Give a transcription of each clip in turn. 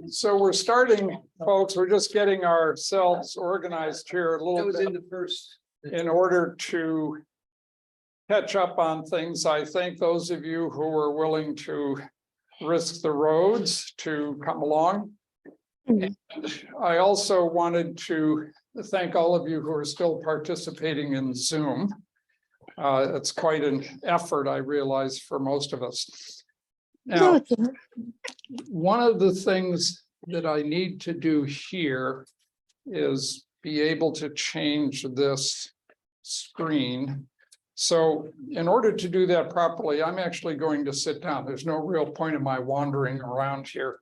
So we're starting, folks. We're just getting ourselves organized here a That little was bit in the first. in order to catch up on things. I thank those of you who are willing to risk the roads to come along. And I also wanted to thank all of you who are still participating in Zoom. It's quite an effort, I realize, for most of us. Now, one of the things that I need to do here is be able to change this screen. So in order to do that properly, I'm actually going to sit down. There's no real point in my wandering around here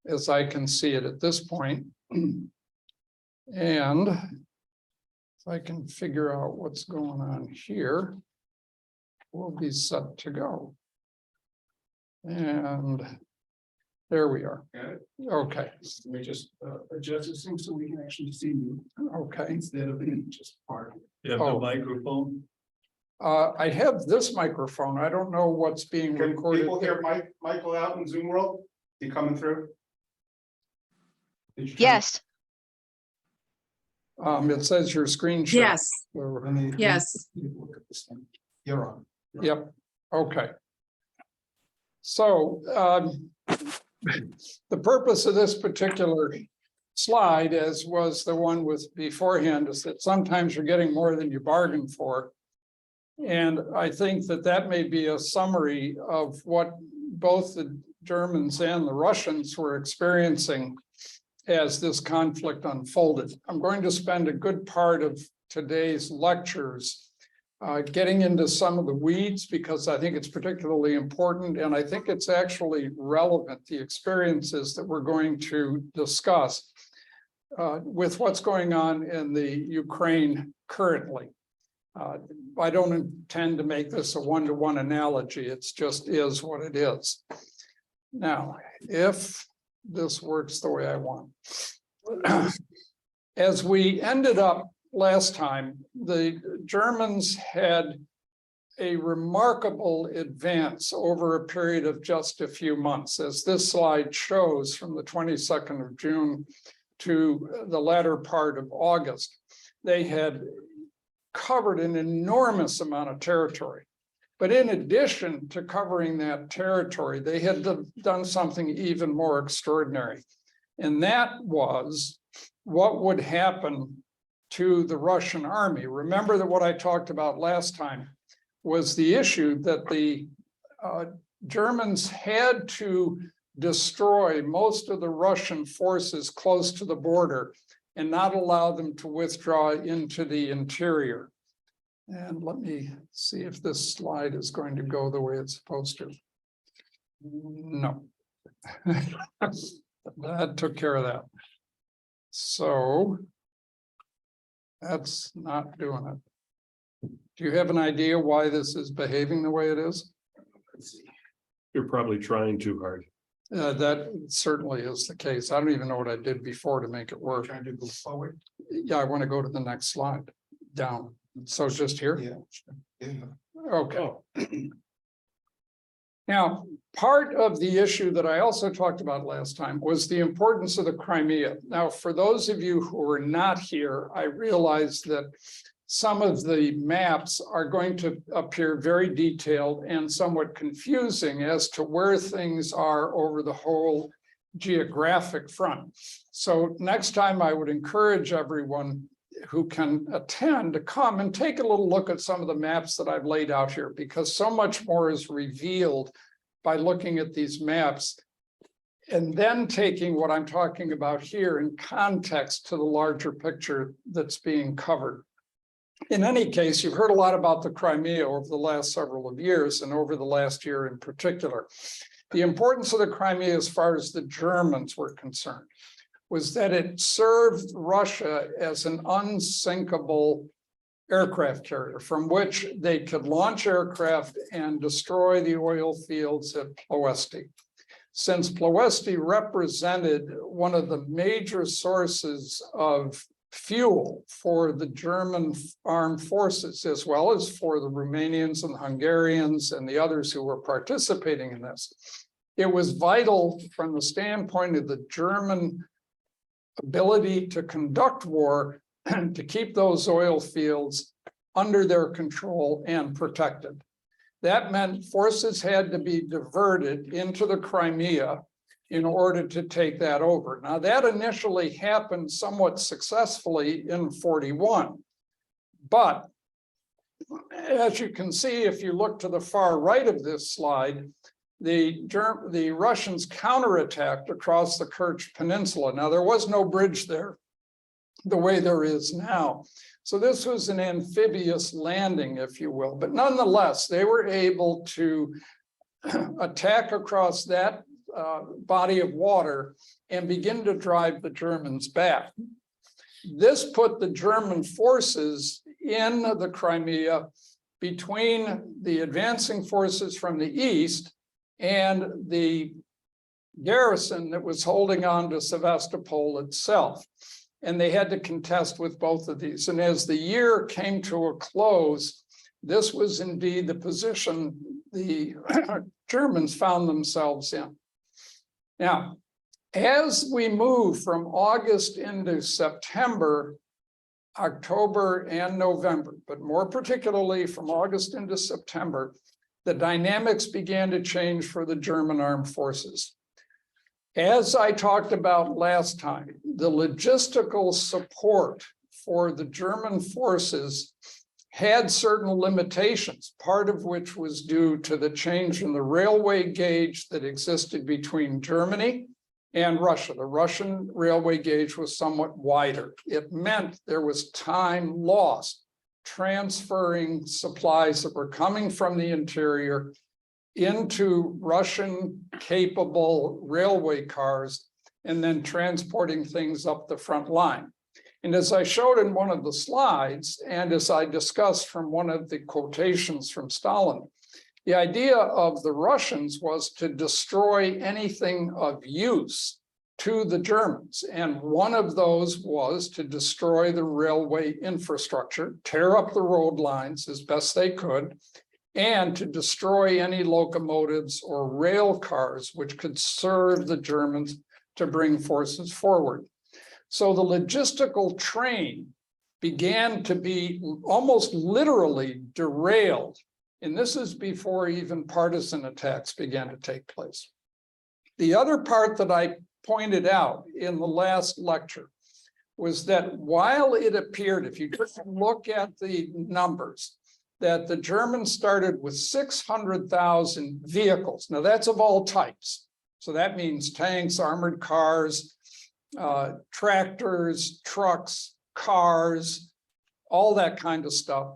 as I can see it at this point. And if I can figure out what's going on here, we'll be set to go. And there we are. Okay. Let me just adjust this thing so we can actually see you Okay. instead of being just part. You have Oh. the microphone? I have this microphone. I don't know what's being Can recorded. people hear Michael out in Zoom world? He coming through? Did you turn- Yes, It says your screen share. Yes, Let me- yes. let me look at this thing. You're on. Yep, okay. So the purpose of this particular slide, as was the one with beforehand, is that sometimes you're getting more than you bargained for. And I think that that may be a summary of what both the Germans and the Russians were experiencing as this conflict unfolded. I'm going to spend a good part of today's lectures getting into some of the weeds because I think it's particularly important, and I think it's actually relevant, the experiences that we're going to discuss with what's going on in the Ukraine currently. I don't intend to make this a one-to-one analogy. It's just is what it is. Now, if this works the way I want. As we ended up last time, the Germans had a remarkable advance over a period of just a few months, as this slide shows, from the 22nd of June to the latter part of August. They had covered an enormous amount of territory. But in addition to covering that territory, they had done something even more extraordinary. And that was what would happen to the Russian army. Remember that what I talked about last time was the issue that the Germans had to destroy most of the Russian forces close to the border and not allow them to withdraw into the interior. And let me see if this slide is going to go the way it's supposed to. No. That took care of that. So that's not doing it. Do you have an idea why this is behaving the way it is? You're probably trying too hard. That certainly is the case. I don't even know what I did before to make it work. Trying to go forward. Yeah, I want to go to the next slide, down. So just here? Yeah. Okay. Oh, Now, part of the issue that I also talked about last time was the importance of the Crimea. Now, for those of you who are not here, I realize that some of the maps are going to appear very detailed and somewhat confusing as to where things are over the whole geographic front. So next time I would encourage everyone who can attend to come and take a little look at some of the maps that I've laid out here, because so much more is revealed by looking at these maps and then taking what I'm talking about here in context to the larger picture that's being covered. In any case, you've heard a lot about the Crimea over the last several of years and over the last year in particular. The importance of the Crimea as far as the Germans were concerned was that it served Russia as an unsinkable aircraft carrier from which they could launch aircraft and destroy the oil fields at Ploesti. Since Ploesti represented one of the major sources of fuel for the German armed forces, as well as for the Romanians and the Hungarians and the others who were participating in this, It was vital from the standpoint of the German ability to conduct war and to keep those oil fields under their control and protected. That meant forces had to be diverted into the Crimea in order to take that over. Now, that initially happened somewhat successfully in 41. But as you can see, if you look to the far right of this slide, the Russians counterattacked across the Kerch Peninsula. Now, there was no bridge there the way there is now. So this was an amphibious landing, if you will. But nonetheless, they were able to attack across that body of water and begin to drive the Germans back. This put the German forces in the Crimea between the advancing forces from the east and the garrison that was holding on to Sevastopol itself. And they had to contest with both of these. And as the year came to a close, this was indeed the position the Germans found themselves in. Now, as we move from August into September, October, and November, but more particularly from August into September, the dynamics began to change for the German armed forces. As I talked about last time, the logistical support for the German forces had certain limitations, part of which was due to the change in the railway gauge that existed between Germany and Russia. The Russian railway gauge was somewhat wider. It meant there was time lost transferring supplies that were coming from the interior into Russian capable railway cars and then transporting things up the front line. And as I showed in one of the slides, and as I discussed from one of the quotations from Stalin, the idea of the Russians was to destroy anything of use to the Germans. And one of those was to destroy the railway infrastructure, tear up the road lines as best they could, and to destroy any locomotives or rail cars which could serve the Germans to bring forces forward. So the logistical train began to be almost literally derailed. And this is before even partisan attacks began to take place. The other part that I pointed out in the last lecture was that while it appeared, if you just look at the numbers, that the Germans started with 600,000 vehicles. Now that's of all types. So that means tanks, armored cars, tractors, trucks, cars, all that kind of stuff.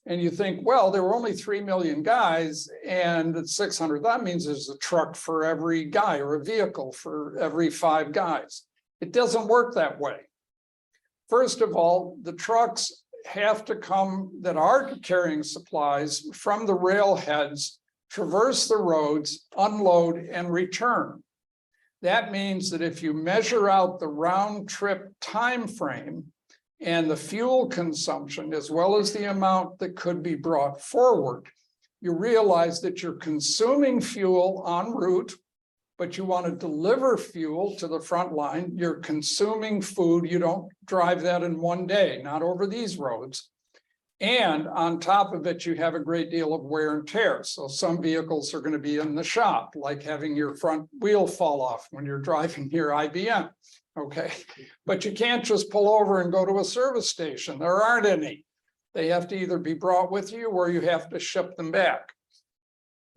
And you think, well, there were only 3 million guys and it's 600. That means there's a truck for every guy or a vehicle for every 5 guys. It doesn't work that way. First of all, the trucks have to come that are carrying supplies from the railheads, traverse the roads, unload, and return. That means that if you measure out the round trip time frame and the fuel consumption, as well as the amount that could be brought forward, you realize that you're consuming fuel en route, but you want to deliver fuel to the front line. You're consuming food. You don't drive that in one day, not over these roads. And on top of it, you have a great deal of wear and tear. So some vehicles are going to be in the shop, like having your front wheel fall off when you're driving your IBM. Okay, but you can't just pull over and go to a service station. There aren't any. They have to either be brought with you or you have to ship them back.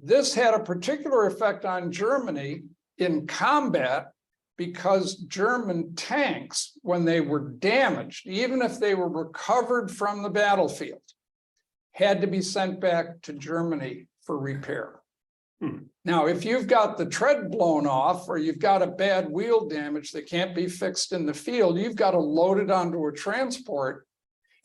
This had a particular effect on Germany in combat because German tanks, when they were damaged, even if they were recovered from the battlefield, had to be sent back to Germany for repair. Now, if you've got the tread blown off or you've got a bad wheel damage that can't be fixed in the field, you've got to load it onto a transport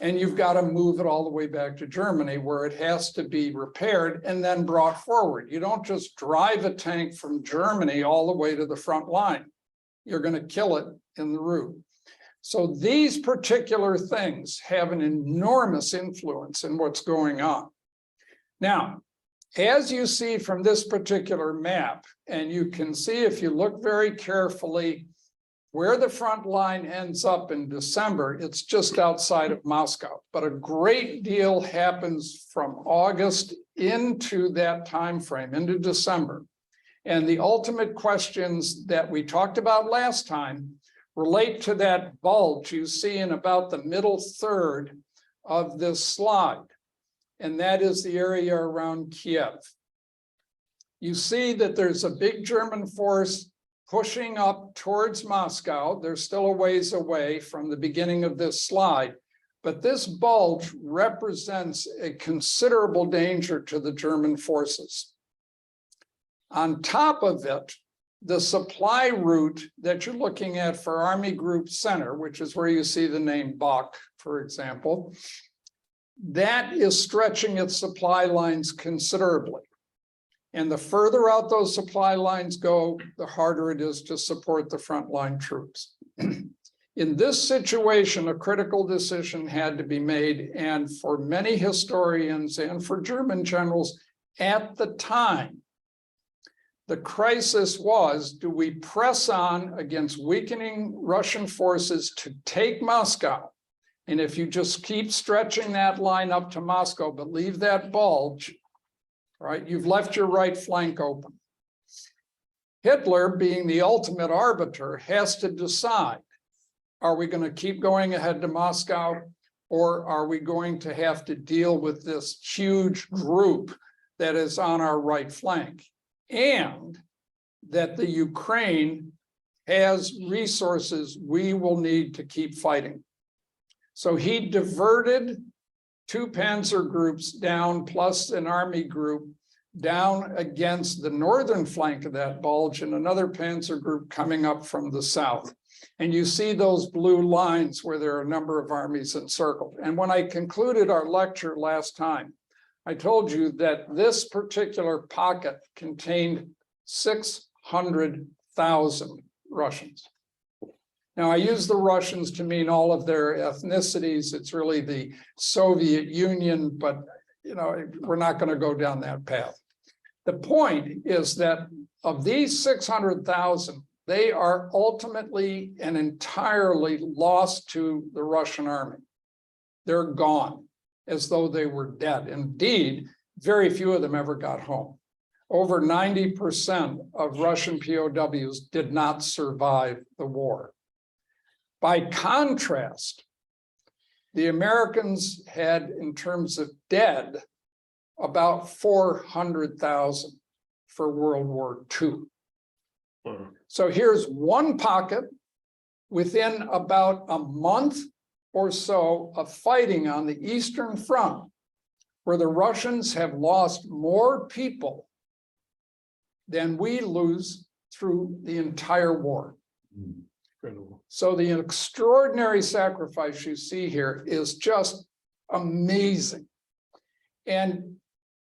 and you've got to move it all the way back to Germany where it has to be repaired and then brought forward. You don't just drive a tank from Germany all the way to the front line. You're going to kill it in the route. So these particular things have an enormous influence in what's going on. Now, As you see from this particular map, and you can see if you look very carefully where the front line ends up in December, it's just outside of Moscow. But a great deal happens from August into that time frame, into December. And the ultimate questions that we talked about last time relate to that bulge you see in about the middle third of this slide. And that is the area around Kiev. You see that there's a big German force pushing up towards Moscow. They're still a ways away from the beginning of this slide, but this bulge represents a considerable danger to the German forces. On top of it, the supply route that you're looking at for Army Group Center, which is where you see the name Bach, for example, that is stretching its supply lines considerably. And the further out those supply lines go, the harder it is to support the frontline troops. In this situation, a critical decision had to be made, and for many historians and for German generals at the time, the crisis was, do we press on against weakening Russian forces to take Moscow? And if you just keep stretching that line up to Moscow, but leave that bulge, right, you've left your right flank open. Hitler, being the ultimate arbiter, has to decide, are we going to keep going ahead to Moscow, or are we going to have to deal with this huge group that is on our right flank? And that the Ukraine has resources we will need to keep fighting. So he diverted 2 panzer groups down, plus an army group, down against the northern flank of that bulge, and another panzer group coming up from the south. And you see those blue lines where there are a number of armies encircled. And when I concluded our lecture last time, I told you that this particular pocket contained 600,000 Russians. Now, I use the Russians to mean all of their ethnicities. It's really the Soviet Union, but we're not going to go down that path. The point is that of these 600,000, they are ultimately and entirely lost to the Russian army. They're gone, as though they were dead. Indeed, very few of them ever got home. Over 90% of Russian POWs did not survive the war. By contrast, the Americans had, in terms of dead, about 400,000 for World War II. So here's one pocket within about a month or so of fighting on the Eastern Front, where the Russians have lost more people than we lose through the entire war. Incredible. So the extraordinary sacrifice you see here is just amazing. And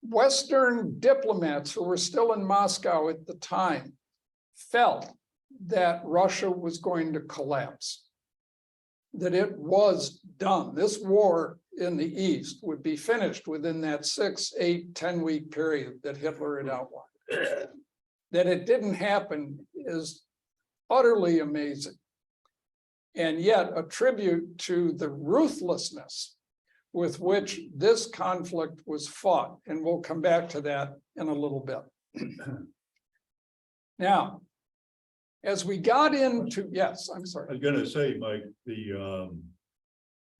Western diplomats who were still in Moscow at the time felt that Russia was going to collapse, that it was done. This war in the East would be finished within that 6, 8, 10-week period that Hitler had outlined. That it didn't happen is utterly amazing. And yet a tribute to the ruthlessness with which this conflict was fought. And we'll come back to that in a little bit. Now, as we got into, yes, I'm I sorry. was gonna say, Mike,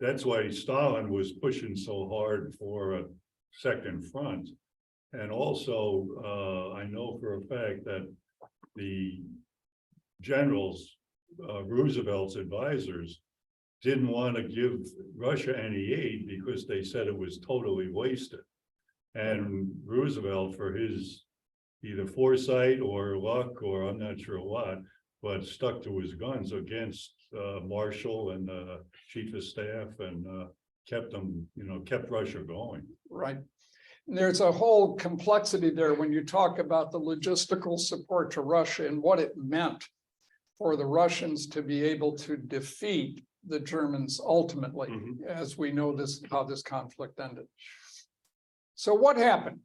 that's why Stalin was pushing so hard for a second front. And also, I know for a fact that the generals, Roosevelt's advisors, didn't want to give Russia any aid because they said it was totally wasted. And Roosevelt, for his either foresight or luck, or I'm not sure what, but stuck to his guns against Marshall and chief of staff, and kept them, kept Russia going. Right. And there's a whole complexity there when you talk about the logistical support to Russia and what it meant for the Russians to be able to defeat the Germans ultimately, as we know how this conflict ended. So what happened?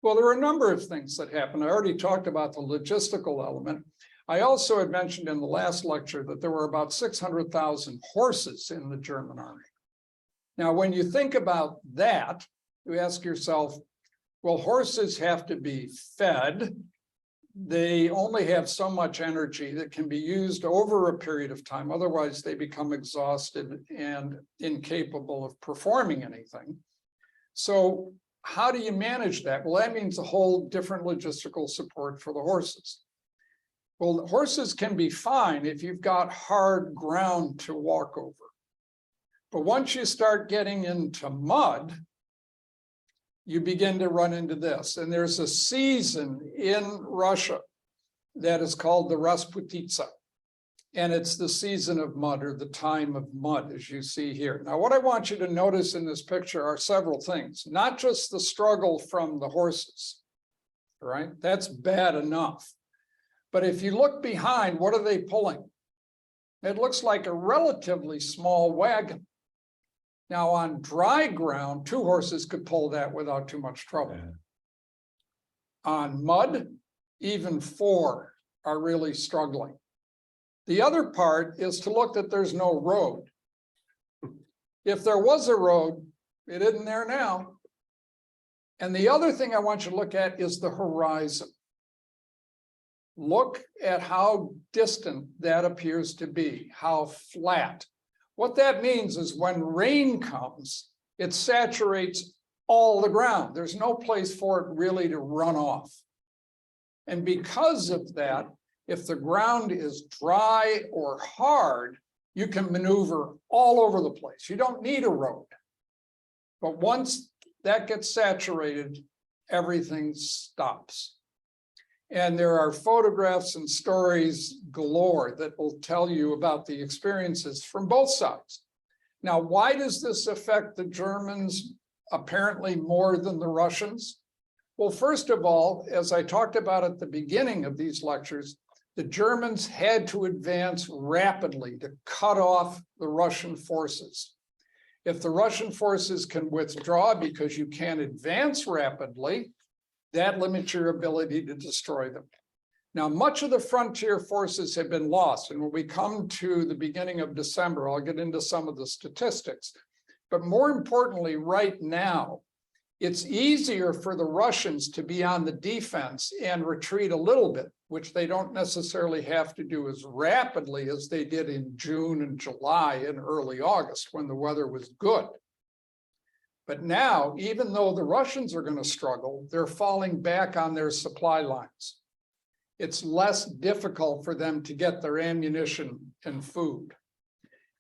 Well, there are a number of things that happen. I already talked about the logistical element. I also had mentioned in the last lecture that there were about 600,000 horses in the German army. Now, when you think about that, you ask yourself, well, horses have to be fed. They only have so much energy that can be used over a period of time. Otherwise, they become exhausted and incapable of performing anything. So how do you manage that? Well, that means a whole different logistical support for the horses. Well, the horses can be fine if you've got hard ground to walk over. But once you start getting into mud, you begin to run into this. And there's a season in Russia that is called the Rasputitsa. And it's the season of mud, or the time of mud, as you see here. Now, what I want you to notice in this picture are several things, not just the struggle from the horses, right? That's bad enough. But if you look behind, what are they pulling? It looks like a relatively small wagon. Now, on dry ground, 2 horses could pull that without too much trouble. Yeah. On mud, even 4 are really struggling. The other part is to look that there's no road. If there was a road, it isn't there now. And the other thing I want you to look at is the horizon. Look at how distant that appears to be, how flat. What that means is when rain comes, it saturates all the ground. There's no place for it really to run off. And because of that, if the ground is dry or hard, you can maneuver all over the place. You don't need a road. But once that gets saturated, everything stops. And there are photographs and stories galore that will tell you about the experiences from both sides. Now, why does this affect the Germans apparently more than the Russians? Well, first of all, as I talked about at the beginning of these lectures, the Germans had to advance rapidly to cut off the Russian forces. If the Russian forces can withdraw because you can't advance rapidly, that limits your ability to destroy them. Now, much of the frontier forces have been lost. And when we come to the beginning of December, I'll get into some of the statistics. But more importantly, right now, it's easier for the Russians to be on the defense and retreat a little bit, which they don't necessarily have to do as rapidly as they did in June and July and early August when the weather was good. But now, even though the Russians are going to struggle, they're falling back on their supply lines. It's less difficult for them to get their ammunition and food.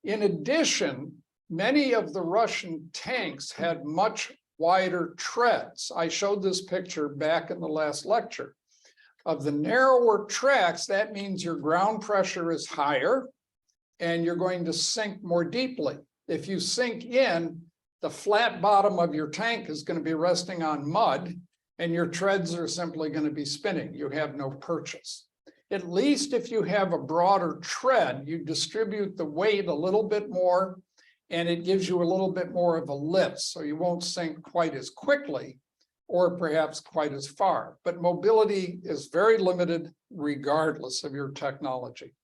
In addition, many of the Russian tanks had much wider treads. I showed this picture back in the last lecture. Of the narrower tracks, that means your ground pressure is higher and you're going to sink more deeply. If you sink in, the flat bottom of your tank is going to be resting on mud and your treads are simply going to be spinning. You have no purchase. At least if you have a broader tread, you distribute the weight a little bit more and it gives you a little bit more of a lift, so you won't sink quite as quickly or perhaps quite as far. But mobility is very limited regardless of your technology.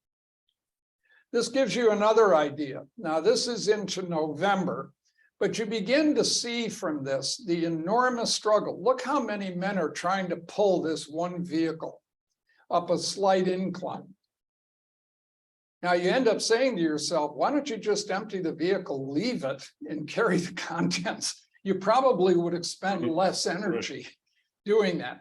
This gives you another idea. Now, this is into November. But you begin to see from this the enormous struggle. Look how many men are trying to pull this one vehicle up a slight incline. Now you end up saying to yourself, why don't you just empty the vehicle, leave it, and carry the contents? You probably would expend less energy doing that.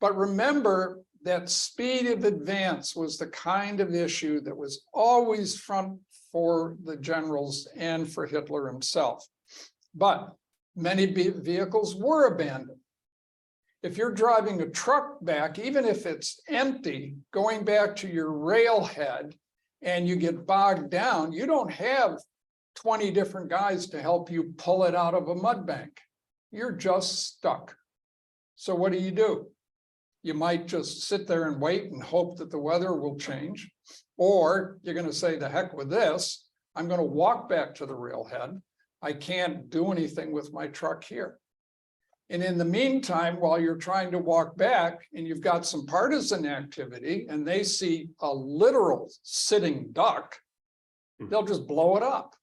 But remember that speed of advance was the kind of issue that was always front for the generals and for Hitler himself. But many vehicles were abandoned. If you're driving a truck back, even if it's empty, going back to your railhead and you get bogged down, you don't have 20 different guys to help you pull it out of a mud bank. You're just stuck. So what do? You might just sit there and wait and hope that the weather will change. Or you're going to say, the heck with this, I'm going to walk back to the railhead. I can't do anything with my truck here. And in the meantime, while you're trying to walk back and you've got some partisan activity and they see a literal sitting duck, they'll just blow it up.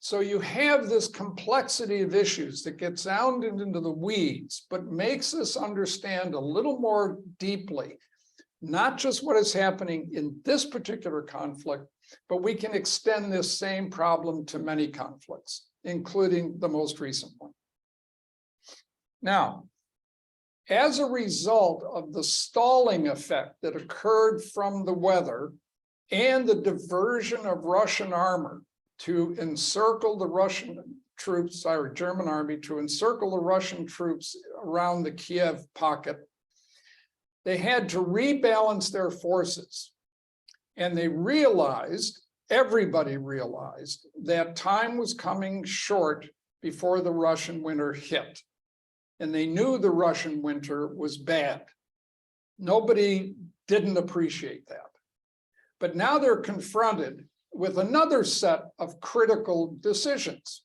So you have this complexity of issues that gets down into the weeds, but makes us understand a little more deeply, not just what is happening in this particular conflict, but we can extend this same problem to many conflicts, including the most recent one. Now, as a result of the stalling effect that occurred from the weather and the diversion of Russian armor to encircle the Russian troops, or German army to encircle the Russian troops around the Kiev pocket, they had to rebalance their forces. And they realized, everybody realized, that time was coming short before the Russian winter hit. And they knew the Russian winter was bad. Nobody didn't appreciate that. But now they're confronted with another set of critical decisions.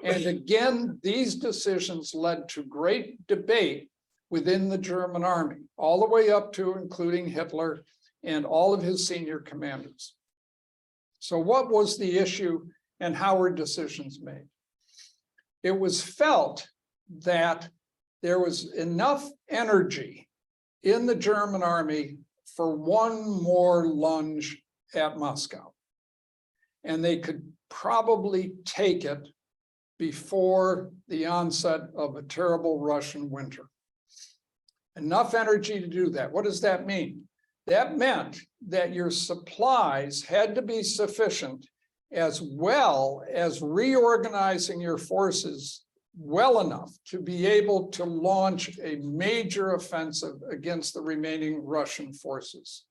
And again, these decisions led to great debate within the German army, all the way up to including Hitler and all of his senior commanders. So what was the issue and how were decisions made? It was felt that there was enough energy in the German army for one more lunge at Moscow. And they could probably take it before the onset of a terrible Russian winter. Enough energy to do that. What does that mean? That meant that your supplies had to be sufficient, as well as reorganizing your forces well enough to be able to launch a major offensive against the remaining Russian forces.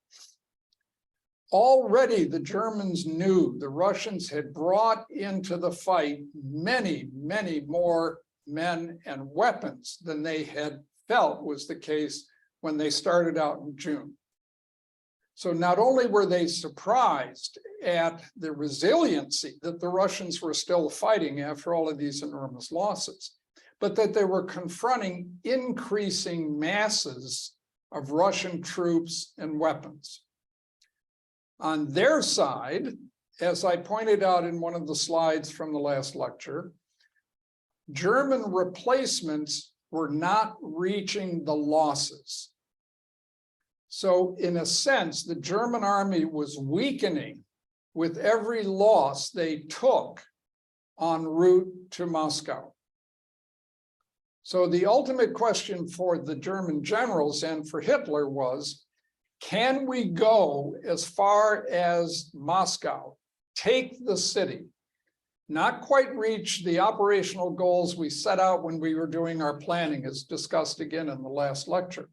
Already the Germans knew the Russians had brought into the fight many, many more men and weapons than they had felt was the case when they started out in June. So not only were they surprised at the resiliency that the Russians were still fighting after all of these enormous losses, but that they were confronting increasing masses of Russian troops and weapons. On their side, as I pointed out in one of the slides from the last lecture, German replacements were not reaching the losses. So in a sense, the German army was weakening with every loss they took en route to Moscow. So the ultimate question for the German generals and for Hitler was, can we go as far as Moscow, take the city, not quite reach the operational goals we set out when we were doing our planning, as discussed again in the last lecture,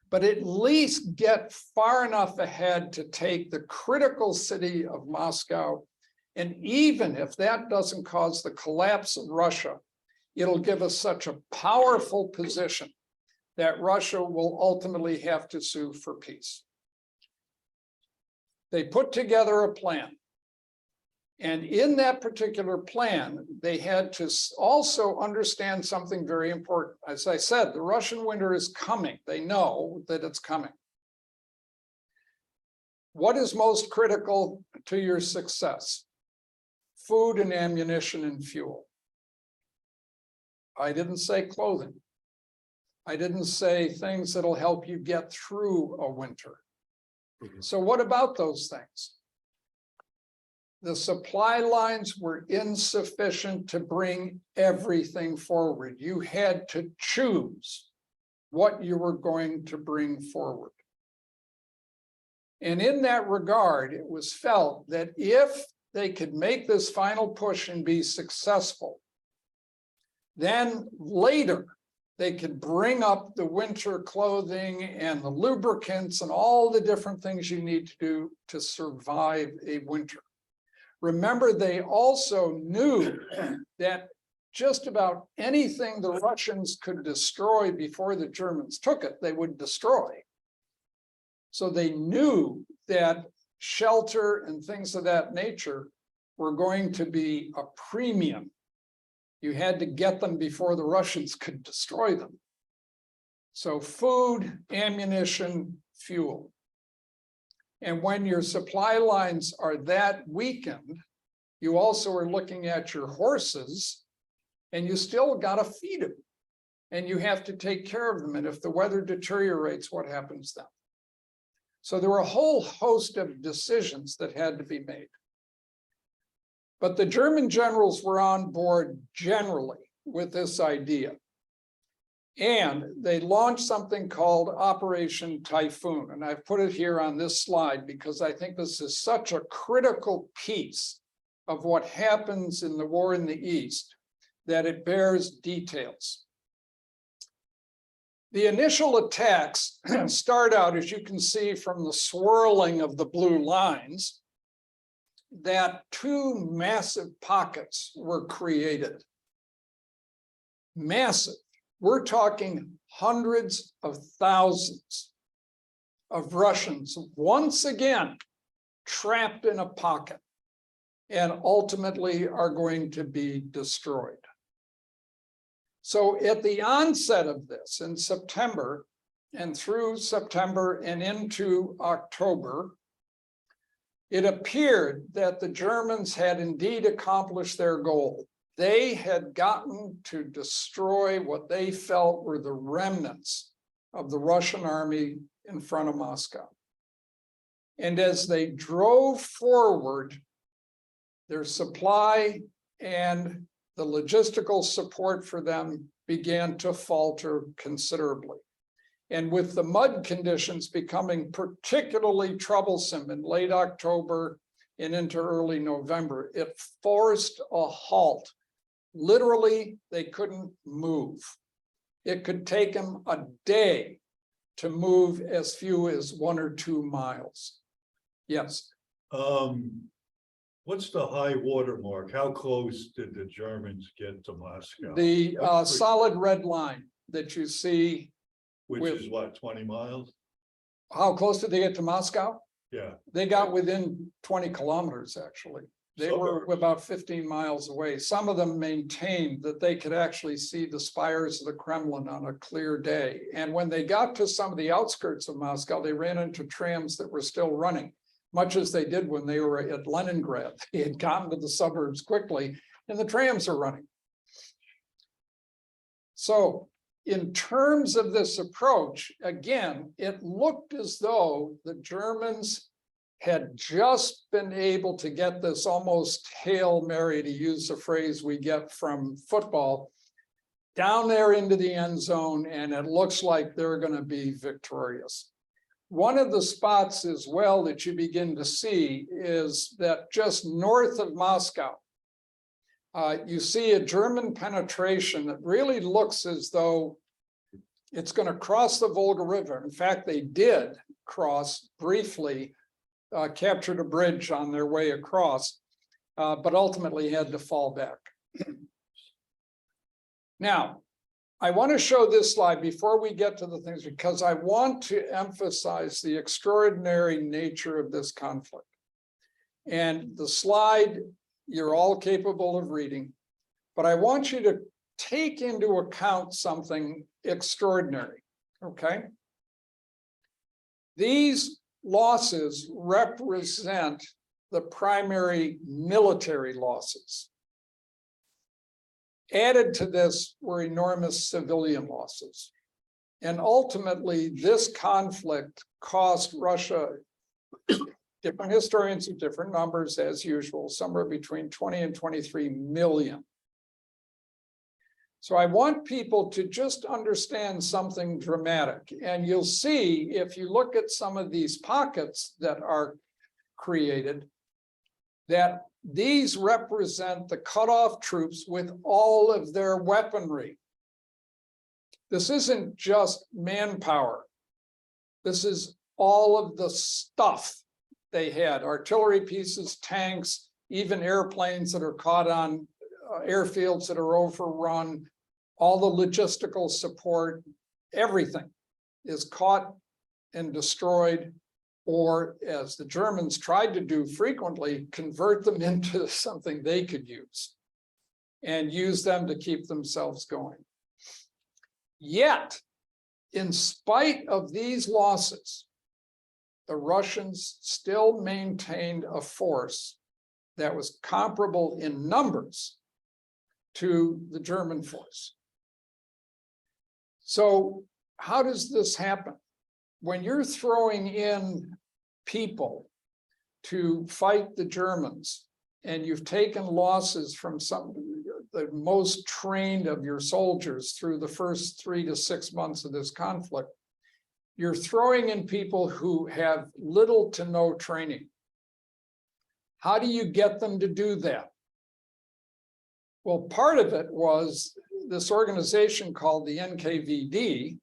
but at least get far enough ahead to take the critical city of Moscow. And even if that doesn't cause the collapse of Russia, it'll give us such a powerful position that Russia will ultimately have to sue for peace. They put together a plan. And in that particular plan, they had to also understand something very important. As I said, the Russian winter is coming. They know that it's coming. What is most critical to your success? Food and ammunition and fuel. I didn't say clothing. I didn't say things that'll help you get through a winter. So what about those things? The supply lines were insufficient to bring everything forward. You had to choose what you were going to bring forward. And in that regard, it was felt that if they could make this final push and be successful, then later they could bring up the winter clothing and the lubricants and all the different things you need to do to survive a winter. Remember, they also knew that just about anything the Russians could destroy before the Germans took it, they would destroy. So they knew that shelter and things of that nature were going to be a premium You had to get them before the Russians could destroy them. So food, ammunition, fuel. And when your supply lines are that weakened, you also are looking at your horses, and you still got to feed them. And you have to take care of them. And if the weather deteriorates, what happens then? So there were a whole host of decisions that had to be made. But the German generals were on board generally with this idea. And they launched something called Operation Typhoon. And I've put it here on this slide because I think this is such a critical piece of what happens in the war in the East that it bears details. The initial attacks start out, as you can see from the swirling of the blue lines, that two massive pockets were created. Massive. We're talking hundreds of thousands of Russians once again trapped in a pocket and ultimately are going to be destroyed. So at the onset of this in September and through September and into October, it appeared that the Germans had indeed accomplished their goal. They had gotten to destroy what they felt were the remnants of the Russian army in front of Moscow. And as they drove forward, their supply and the logistical support for them began to falter considerably. And with the mud conditions becoming particularly troublesome in late October and into early November, it forced a halt. Literally, they couldn't move. It could take them a day to move as few as 1 or 2 miles. Yes. What's the high water mark? How close did the Germans get to Moscow? The solid red line that you see. Which with- is what, 20 miles? How close did they get to Moscow? Yeah. They got within 20 kilometers, actually. They were Suburbs. about 15 miles away. Some of them maintained that they could actually see the spires of the Kremlin on a clear day. And when they got to some of the outskirts of Moscow, they ran into trams that were still running, much as they did when they were at Leningrad. They had gotten to the suburbs quickly and the trams are running. So in terms of this approach, again, it looked as though the Germans had just been able to get this almost Hail Mary, to use a phrase we get from football, down there into the end zone, and it looks like they're going to be victorious. One of the spots as well that you begin to see is that just north of Moscow, you see a German penetration that really looks as though it's going to cross the Volga River. In fact, they did cross briefly, captured a bridge on their way across, but ultimately had to fall back. Now, I want to show this slide before we get to the things, because I want to emphasize the extraordinary nature of this conflict. And the slide, you're all capable of reading, but I want you to take into account something extraordinary, okay? These losses represent the primary military losses. Added to this were enormous civilian losses. And ultimately, this conflict cost Russia, different historians have different numbers as usual, somewhere between 20 and 23 million. So I want people to just understand something dramatic. And you'll see, if you look at some of these pockets that are created, that these represent the cut-off troops with all of their weaponry. This isn't just manpower. This is all of the stuff they had: artillery pieces, tanks, even airplanes that are caught on airfields that are overrun, all the logistical support, everything is caught and destroyed, or as the Germans tried to do frequently, convert them into something they could use. and use them to keep themselves going. Yet, in spite of these losses, the Russians still maintained a force that was comparable in numbers to the German force. So how does this happen? When you're throwing in people to fight the Germans, and you've taken losses from the most trained of your soldiers through the first 3 to 6 months of this conflict, you're throwing in people who have little to no training. How do you get them to do that? Well, part of it was this organization called the NKVD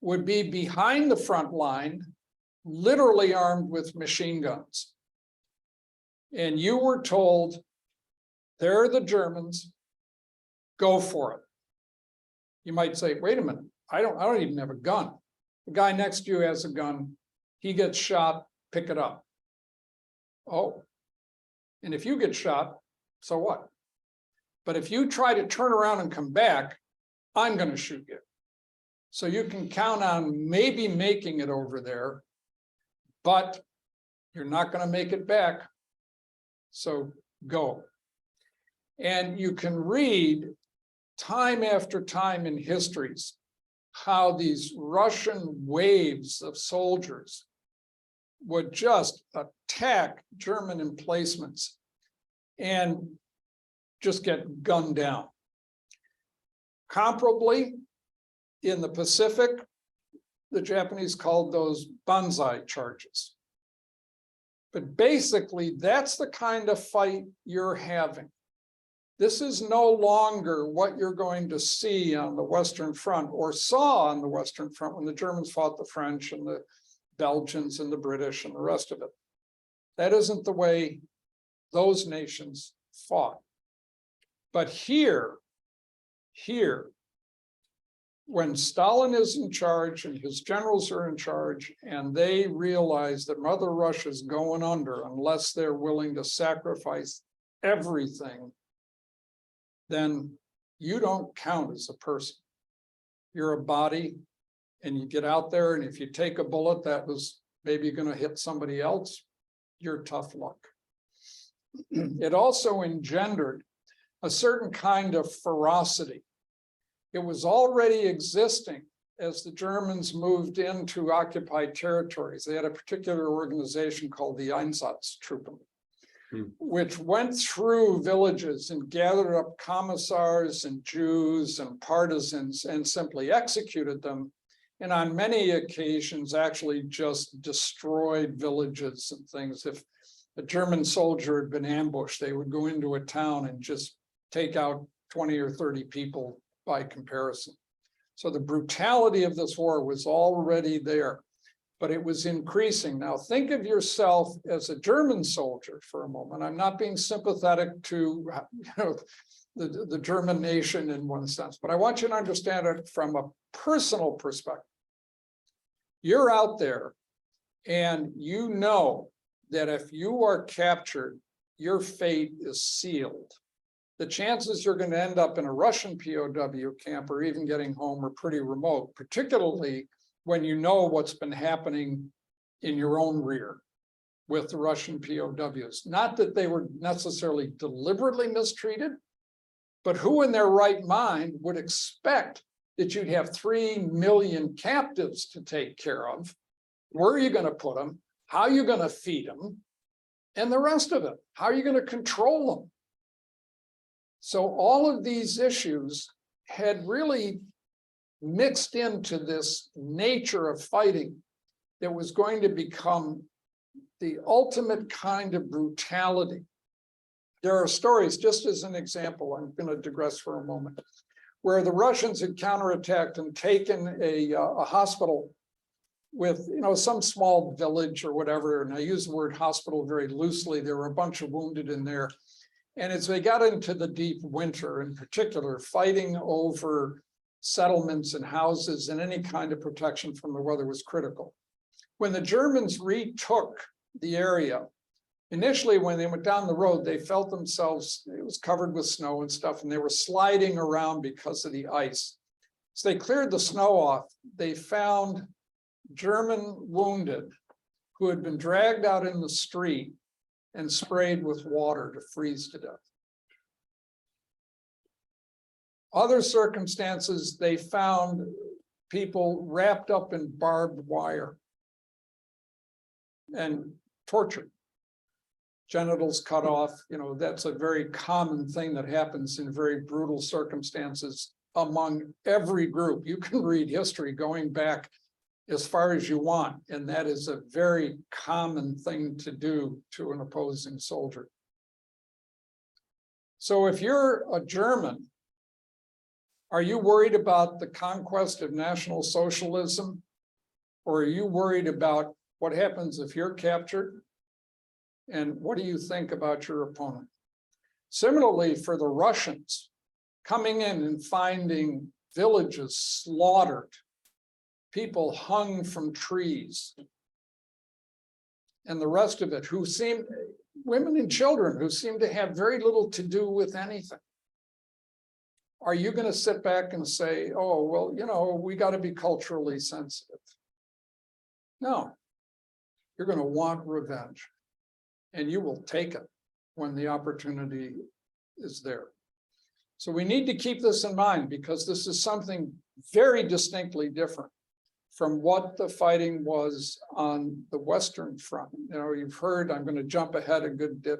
would be behind the front line, literally armed with machine guns. And you were told, they're the Germans, go for it. You might say, wait a minute, I don't even have a gun. The guy next to you has a gun, he gets shot, pick it up. Oh, and if you get shot, so what? But if you try to turn around and come back, I'm going to shoot you. So you can count on maybe making it over there, but you're not going to make it back. So go. And you can read time after time in histories how these Russian waves of soldiers would just attack German emplacements and just get gunned down. Comparably, in the Pacific, the Japanese called those banzai charges. But basically, that's the kind of fight you're having. This is no longer what you're going to see on the Western Front or saw on the Western Front when the Germans fought the French and the Belgians and the British and the rest of it. That isn't the way those nations fought. But here, when Stalin is in charge and his generals are in charge and they realize that Mother Russia's going under unless they're willing to sacrifice everything, then you don't count as a person. You're a body and you get out there, and if you take a bullet that was maybe going to hit somebody else, you're tough luck. It also engendered a certain kind of ferocity. It was already existing as the Germans moved into occupied territories. They had a particular organization called the Einsatztruppen, which went through villages and gathered up commissars and Jews and partisans and simply executed them. And on many occasions, actually just destroyed villages and things. If a German soldier had been ambushed, they would go into a town and just take out 20 or 30 people by comparison. So the brutality of this war was already there, but it was increasing. Now think of yourself as a German soldier for a moment. I'm not being sympathetic to the German nation in one sense, but I want you to understand it from a personal perspective. You're out there and you know that if you are captured, your fate is sealed. The chances you're going to end up in a Russian POW camp or even getting home are pretty remote, particularly when you know what's been happening in your own rear with the Russian POWs. Not that they were necessarily deliberately mistreated, but who in their right mind would expect that you'd have 3 million captives to take care of? Where are you going to put them? How are you going to feed them? And the rest of it, how are you going to control them? So all of these issues had really mixed into this nature of fighting that was going to become the ultimate kind of brutality. There are stories, just as an example, I'm going to digress for a moment, where the Russians had counterattacked and taken a hospital with, some small village or whatever, and I use the word hospital very loosely. There were a bunch of wounded in there. And as they got into the deep winter, in particular, fighting over settlements and houses and any kind of protection from the weather was critical. When the Germans retook the area, Initially, when they went down the road, they felt themselves, it was covered with snow and stuff, and they were sliding around because of the ice. So they cleared the snow off. They found German wounded who had been dragged out in the street and sprayed with water to freeze to death. Other circumstances, they found people wrapped up in barbed wire and tortured. Genitals cut off, that's a very common thing that happens in very brutal circumstances among every group. You can read history going back as far as you want, and that is a very common thing to do to an opposing soldier. So if you're a German, are you worried about the conquest of National Socialism? Or are you worried about what happens if you're captured? And what do you think about your opponent? Similarly, for the Russians, coming in and finding villages slaughtered, people hung from trees, and the rest of it, who seemed, women and children who seemed to have very little to do with anything. Are you going to sit back and say, oh, well, we got to be culturally sensitive? No, you're going to want revenge, and you will take it when the opportunity is there. So we need to keep this in mind, because this is something very distinctly different from what the fighting was on the Western Front. You've heard, I'm going to jump ahead a good bit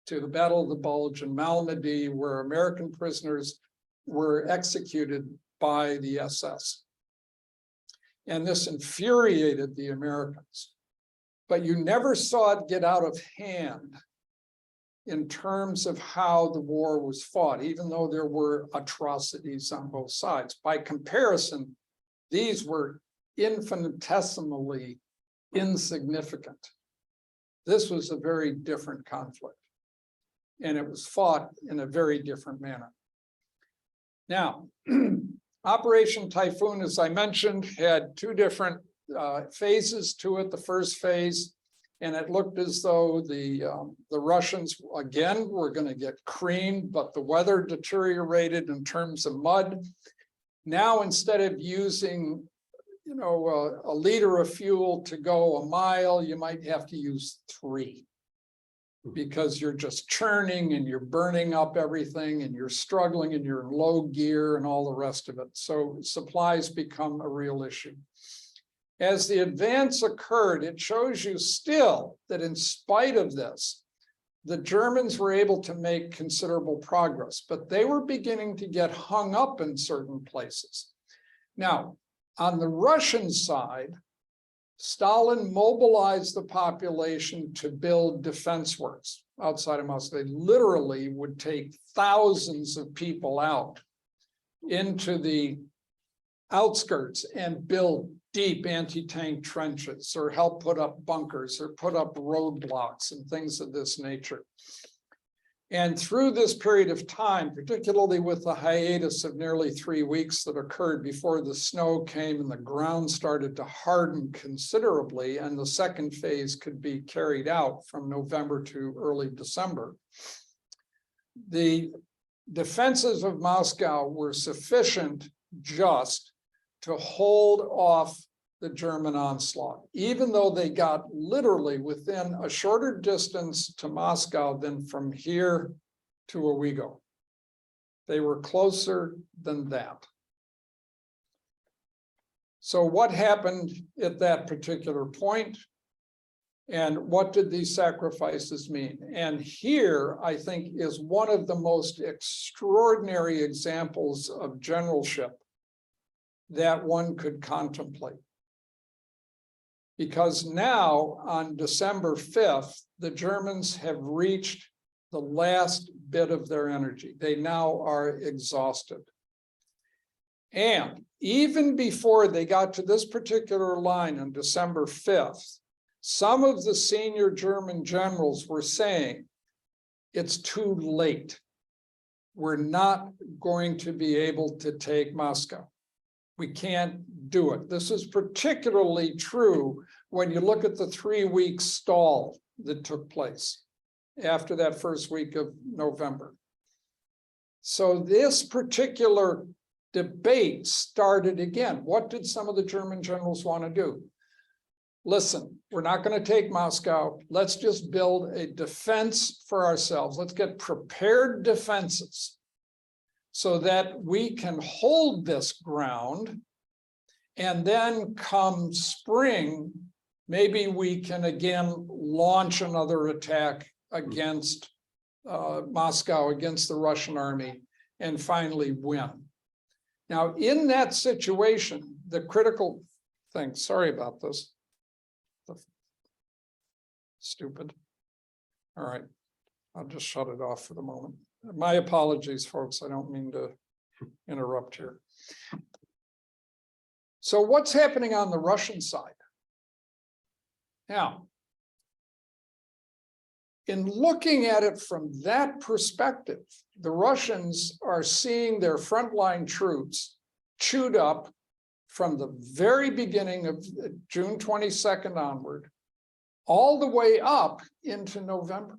to the Battle of the Bulge in Malmedy, where American prisoners were executed by the SS. And this infuriated the Americans. But you never saw it get out of hand in terms of how the war was fought, even though there were atrocities on both sides. By comparison, these were infinitesimally insignificant. This was a very different conflict, and it was fought in a very different manner. Now, Operation Typhoon, as I mentioned, had two different phases to it. The first phase, and it looked as though the Russians, again, were going to get creamed, but the weather deteriorated in terms of mud. Now, instead of using, a liter of fuel to go a mile, you might have to use 3. Because you're just churning and you're burning up everything and you're struggling and you're in low gear and all the rest of it. So supplies become a real issue. As the advance occurred, it shows you still that in spite of this, the Germans were able to make considerable progress, but they were beginning to get hung up in certain places. Now, on the Russian side, Stalin mobilized the population to build defense works outside of Moscow. They literally would take thousands of people out into the outskirts and build deep anti-tank trenches, or help put up bunkers, or put up roadblocks and things of this nature. And through this period of time, particularly with the hiatus of nearly 3 weeks that occurred before the snow came and the ground started to harden considerably, and the second phase could be carried out from November to early December, the defenses of Moscow were sufficient just to hold off the German onslaught, even though they got literally within a shorter distance to Moscow than from here to Owego. They were closer than that. So what happened at that particular point? And what did these sacrifices mean? And here, I think, is one of the most extraordinary examples of generalship that one could contemplate. Because now, on December 5th, the Germans have reached the last bit of their energy. They now are exhausted. And even before they got to this particular line on December 5th, some of the senior German generals were saying, it's too late. We're not going to be able to take Moscow. We can't do it. This is particularly true when you look at the 3-week stall that took place. after that first week of November. So this particular debate started again. What did some of the German generals want to do? Listen, we're not going to take Moscow. Let's just build a defense for ourselves. Let's get prepared defenses so that we can hold this ground. And then come spring, maybe we can again launch another attack against Moscow, against the Russian army, and finally win. Now, in that situation, the critical thing, sorry about this. Stupid. All right, I'll just shut it off for the moment. My apologies, folks. I don't mean to interrupt here. So what's happening on the Russian side? Now, in looking at it from that perspective, the Russians are seeing their frontline troops chewed up from the very beginning of June 22nd onward, all the way up into November.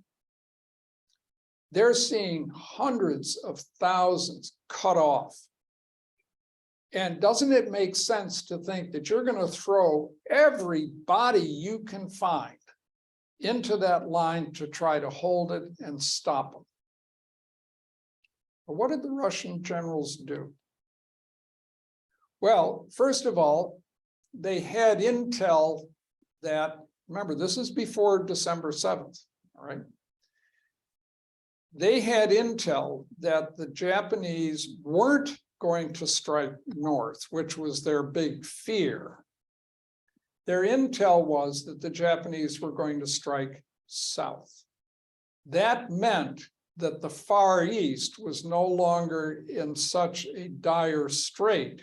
They're seeing hundreds of thousands cut off. And doesn't it make sense to think that you're going to throw every body you can find into that line to try to hold it and stop them? But what did the Russian generals do? Well, first of all, they had intel that, remember, this is before December 7th, all right? They had intel that the Japanese weren't going to strike north, which was their big fear. Their intel was that the Japanese were going to strike south. That meant that the Far East was no longer in such a dire strait,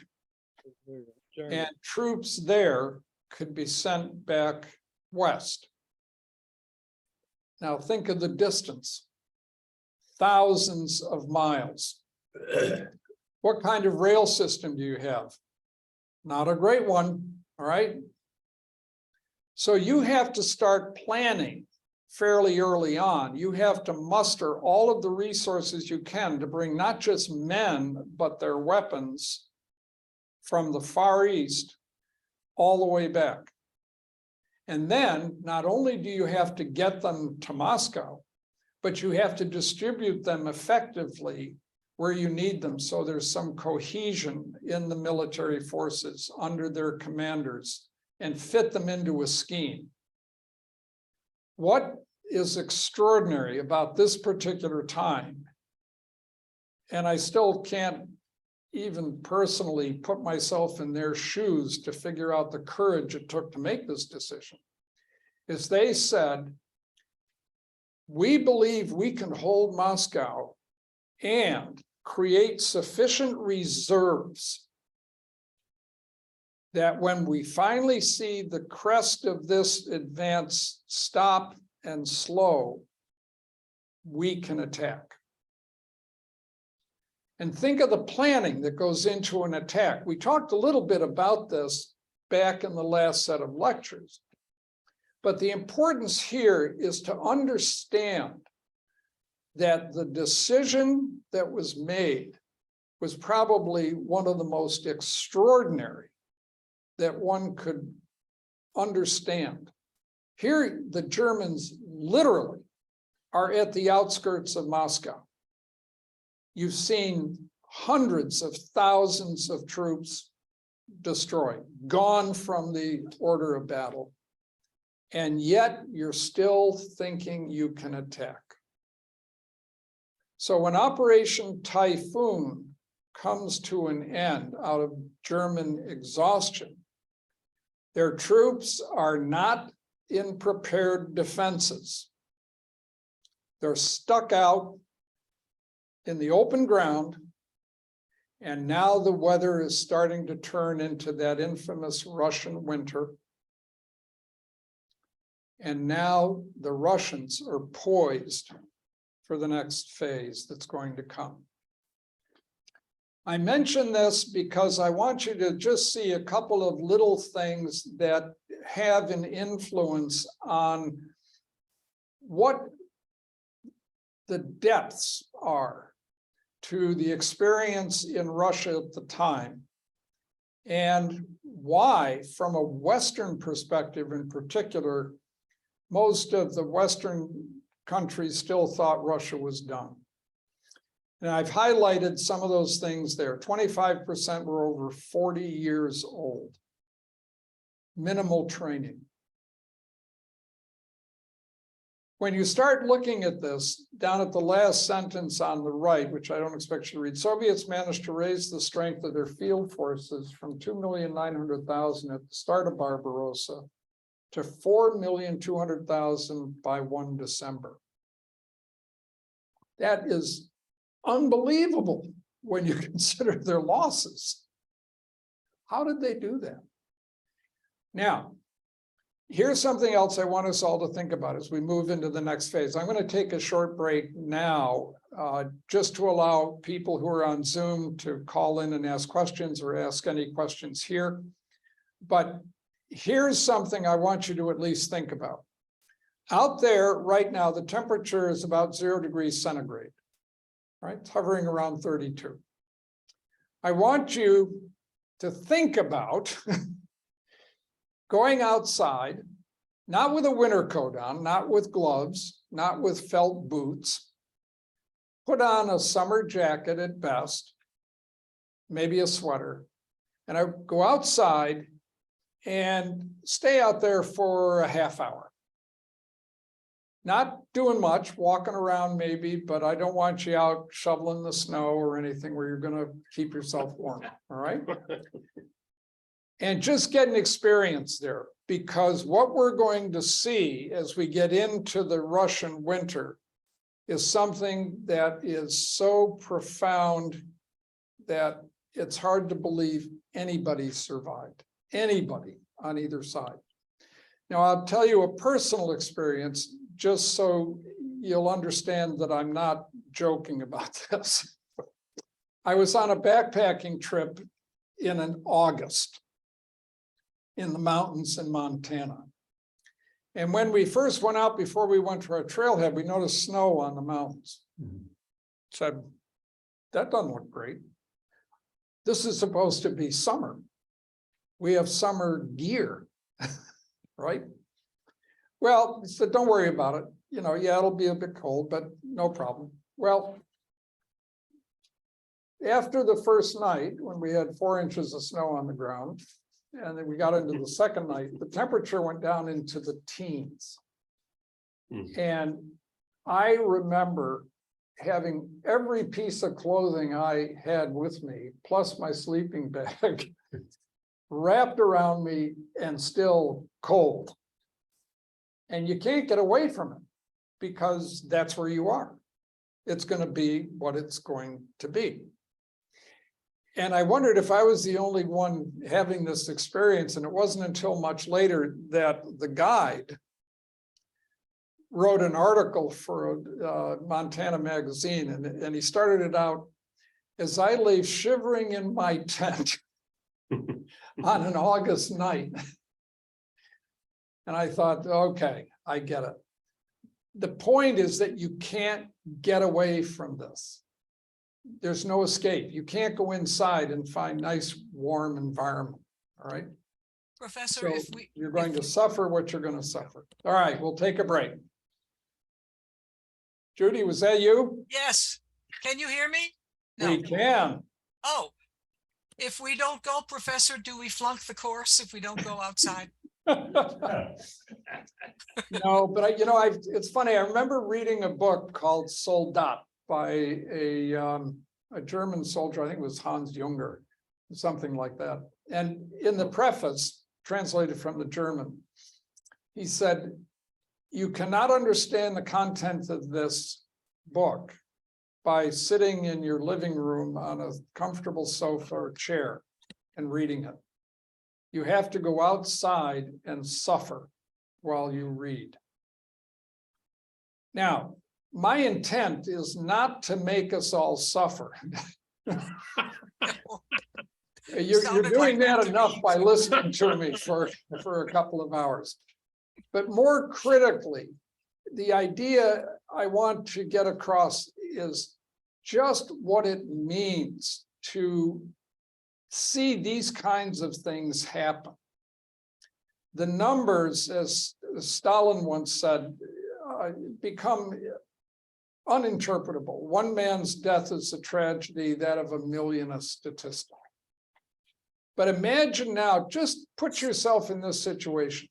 and troops there could be sent back west. Now think of the distance, thousands of miles. What kind of rail system do you have? Not a great one, all right? So you have to start planning fairly early on. You have to muster all of the resources you can to bring not just men, but their weapons from the Far East all the way back. And then not only do you have to get them to Moscow, but you have to distribute them effectively where you need them, so there's some cohesion in the military forces under their commanders and fit them into a scheme. What is extraordinary about this particular time, and I still can't even personally put myself in their shoes to figure out the courage it took to make this decision, is they said, we believe we can hold Moscow and create sufficient reserves that when we finally see the crest of this advance stop and slow, we can attack. And think of the planning that goes into an attack. We talked a little bit about this back in the last set of lectures, but the importance here is to understand that the decision that was made was probably one of the most extraordinary that one could understand. Here, the Germans literally are at the outskirts of Moscow. You've seen hundreds of thousands of troops destroyed, gone from the order of battle, and yet you're still thinking you can attack. So when Operation Typhoon comes to an end out of German exhaustion, their troops are not in prepared defenses. They're stuck out in the open ground, and now the weather is starting to turn into that infamous Russian winter. And now the Russians are poised for the next phase that's going to come. I mention this because I want you to just see a couple of little things that have an influence on what the depths are to the experience in Russia at the time, and why, from a Western perspective in particular, most of the Western countries still thought Russia was done. And I've highlighted some of those things there. 25% were over 40 years old. Minimal training. When you start looking at this, down at the last sentence on the right, which I don't expect you to read, Soviets managed to raise the strength of their field forces from 2,900,000 at the start of Barbarossa to 4,200,000 by 1 December. That is unbelievable when you consider their losses. How did they do that? Now, here's something else I want us all to think about as we move into the next phase. I'm going to take a short break now, just to allow people who are on Zoom to call in and ask questions or ask any questions here. But here's something I want you to at least think about. Out there right now, the temperature is about 0 degrees centigrade, right? It's hovering around 32. I want you to think about going outside, not with a winter coat on, not with gloves, not with felt boots. Put on a summer jacket at best, maybe a sweater, and I go outside and stay out there for a half hour. Not doing much, walking around maybe, but I don't want you out shoveling the snow or anything where you're going to keep yourself warm, all right? And just get an experience there, because what we're going to see as we get into the Russian winter is something that is so profound that it's hard to believe anybody survived, anybody on either side. Now, I'll tell you a personal experience, just so you'll understand that I'm not joking about this. I was on a backpacking trip in an August in the mountains in Montana. And when we first went out, before we went to our trailhead, we noticed snow on the mountains. Said, that doesn't look great. This is supposed to be summer. We have summer gear, right? Well, he said, don't worry about it. You know, yeah, it'll be a bit cold, but no problem. Well, after the first night, when we had 4 inches of snow on the ground, and then we got into the second night, the temperature went down into the teens. And I remember having every piece of clothing I had with me, plus my sleeping bag, wrapped around me and still cold. And you can't get away from it because that's where you are. It's going to be what it's going to be. And I wondered if I was the only one having this experience, and it wasn't until much later that the guide wrote an article for Montana Magazine, and he started it out, as I lay shivering in my tent on an August night. And I thought, okay, I get it. The point is that you can't get away from this. There's no escape. You can't go inside and find nice, warm environment. All right. Professor, So if we you're going to suffer what you're going to suffer. All right, we'll take a break. Judy, was that you? yes, can you hear me? No. We can. Oh, if we don't go, Professor, do we flunk the course if we don't go outside? No, but it's funny. I remember reading a book called Soldat by a German soldier. I think it was Hans Junger, something like that. And in the preface, translated from the German, he said, you cannot understand the content of this book by sitting in your living room on a comfortable sofa or chair and reading it. You have to go outside and suffer while you read. Now, my intent is not to make us all suffer. You're Sounded doing like that that to enough me. by listening to me for a couple of hours. But more critically, the idea I want to get across is just what it means to see these kinds of things happen. The numbers, as Stalin once said, become uninterpretable. One man's death is a tragedy, that of a million a statistic. But imagine now, just put yourself in this situation.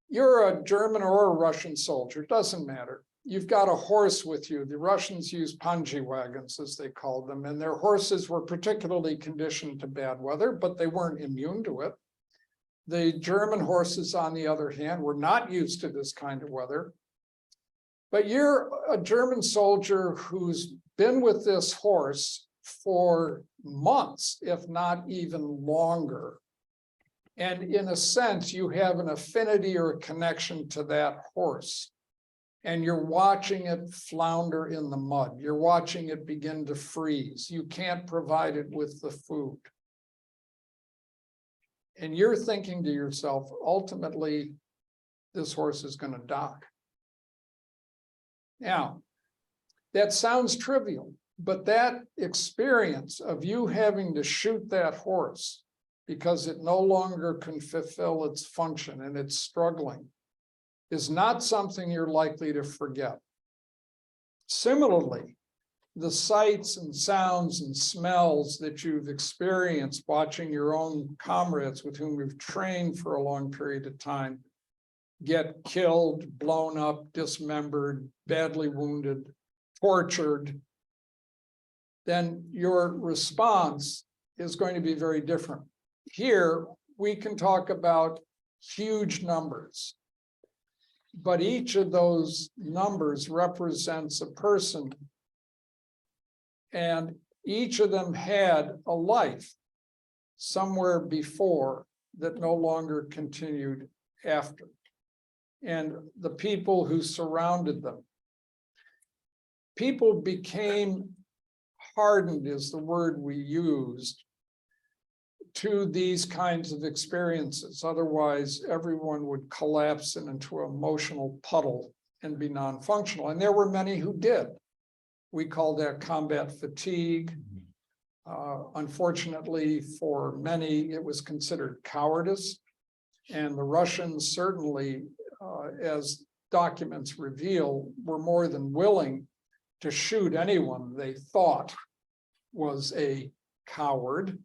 You're a German or a Russian soldier, doesn't matter. You've got a horse with you. The Russians use panji wagons, as they called them, and their horses were particularly conditioned to bad weather, but they weren't immune to it. The German horses, on the other hand, were not used to this kind of weather. But you're a German soldier who's been with this horse for months, if not even longer. And in a sense, you have an affinity or a connection to that horse. And you're watching it flounder in the mud. You're watching it begin to freeze. You can't provide it with the food. And you're thinking to yourself, ultimately, this horse is going to die. Now, that sounds trivial, but that experience of you having to shoot that horse because it no longer can fulfill its function and it's struggling is not something you're likely to forget. Similarly, the sights and sounds and smells that you've experienced watching your own comrades with whom you've trained for a long period of time get killed, blown up, dismembered, badly wounded, tortured, then your response is going to be very different. Here, we can talk about huge numbers, but each of those numbers represents a person, and each of them had a life somewhere before that no longer continued after. And the people who surrounded them. People became hardened, is the word we used, to these kinds of experiences. Otherwise, everyone would collapse into an emotional puddle and be non-functional. And there were many who did. We call that combat fatigue. Unfortunately, for many, it was considered cowardice. And the Russians certainly, as documents reveal, were more than willing to shoot anyone they thought was a coward.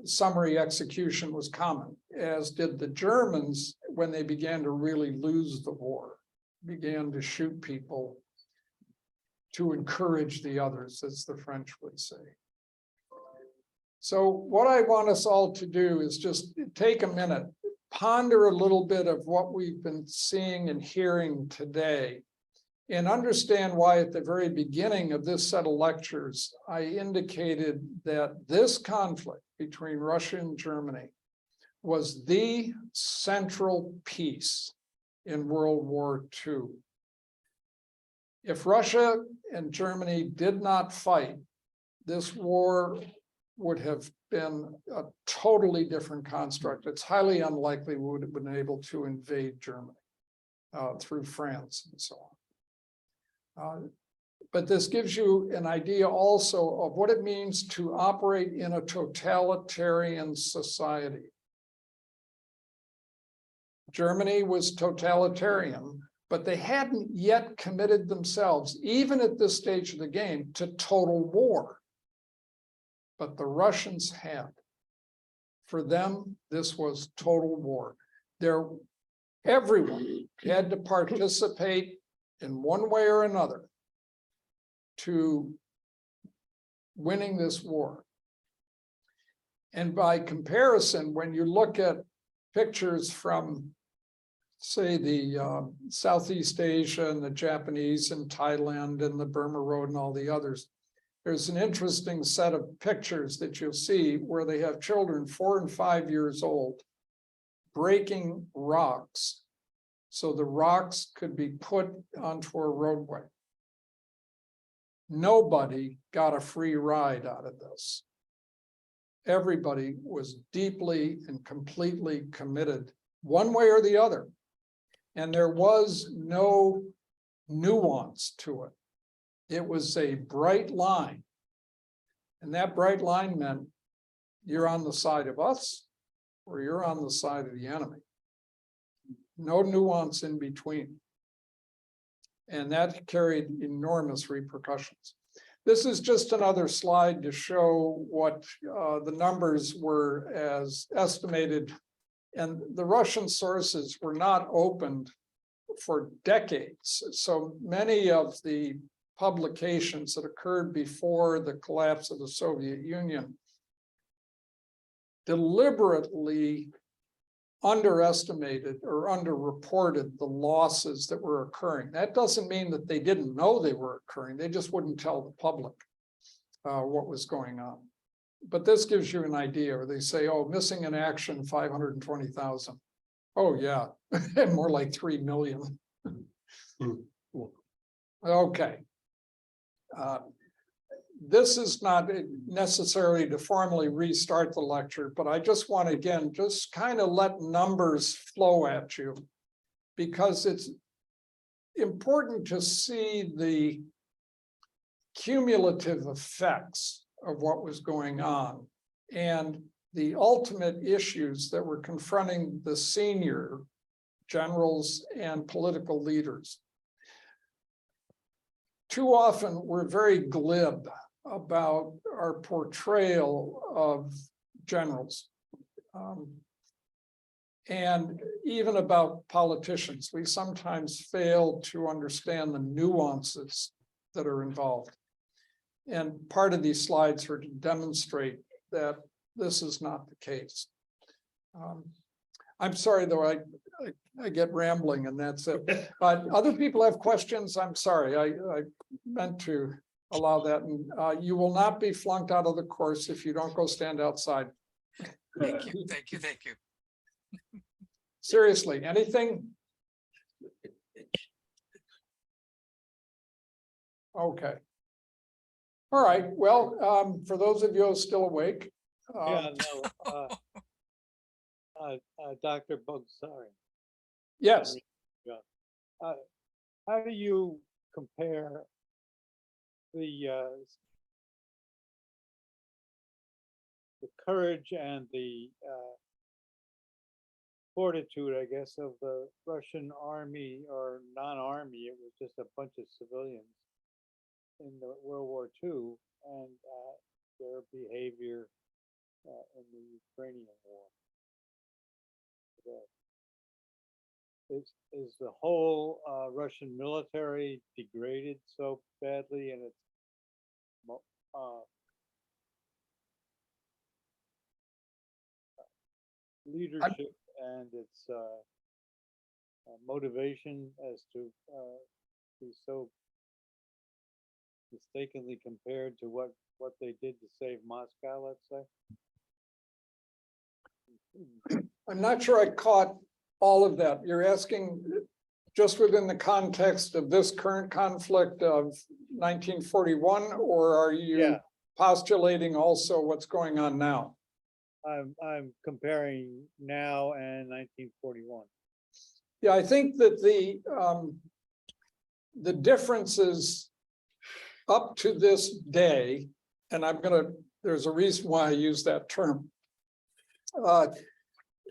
Summary execution was common, as did the Germans when they began to really lose the war, began to shoot people to encourage the others, as the French would say. So what I want us all to do is just take a minute, ponder a little bit of what we've been seeing and hearing today, and understand why at the very beginning of this set of lectures, I indicated that this conflict between Russia and Germany was the central piece in World War II. If Russia and Germany did not fight, this war would have been a totally different construct. It's highly unlikely we would have been able to invade Germany through France and so on. But this gives you an idea also of what it means to operate in a totalitarian society. Germany was totalitarian, but they hadn't yet committed themselves, even at this stage of the game, to total war. But the Russians had. For them, this was total war. Everyone had to participate in one way or another to winning this war. And by comparison, when you look at pictures from, say, the Southeast Asia and the Japanese and Thailand and the Burma Road and all the others, there's an interesting set of pictures that you'll see where they have children 4 and 5 years old breaking rocks so the rocks could be put onto a roadway. Nobody got a free ride out of this. Everybody was deeply and completely committed, one way or the other, And there was no nuance to it. It was a bright line. And that bright line meant you're on the side of us or you're on the side of the enemy. No nuance in between. And that carried enormous repercussions. This is just another slide to show what the numbers were as estimated. And the Russian sources were not opened for decades. So many of the publications that occurred before the collapse of the Soviet Union deliberately underestimated or underreported the losses that were occurring. That doesn't mean that they didn't know they were occurring. They just wouldn't tell the public what was going on. But this gives you an idea, or they say, oh, missing in action, 520,000. Oh, yeah, more like 3 million. Okay. This is not necessarily to formally restart the lecture, but I just want to, again, just kind of let numbers flow at you, because it's important to see the cumulative effects of what was going on and the ultimate issues that were confronting the senior generals and political leaders. Too often, we're very glib about our portrayal of generals. And even about politicians, we sometimes fail to understand the nuances that are involved. And part of these slides are to demonstrate that this is not the case. I'm sorry, though, I get rambling and that's it. But other people have questions. I'm sorry, I meant to allow that. And you will not be flunked out of the course if you don't go stand outside. Thank you, thank you, thank you. Seriously, anything? Okay. All right, well, for those of you who are still awake. Yeah, no, Dr. Bogsari, Yes, how do you compare the courage and the fortitude, I guess, of the Russian army or non-army? It was just a bunch of civilians in the World War II, and their behavior in the Ukrainian war today. Is the whole Russian military degraded so badly in its leadership and its motivation as to be so mistakenly compared to what they did to save Moscow, let's say? I'm not sure I caught all of that. You're asking just within the context of this current conflict of 1941, or are you postulating also what's going on now? I'm comparing now and 1941. Yeah, I think that the differences up to this day, and there's a reason why I use that term,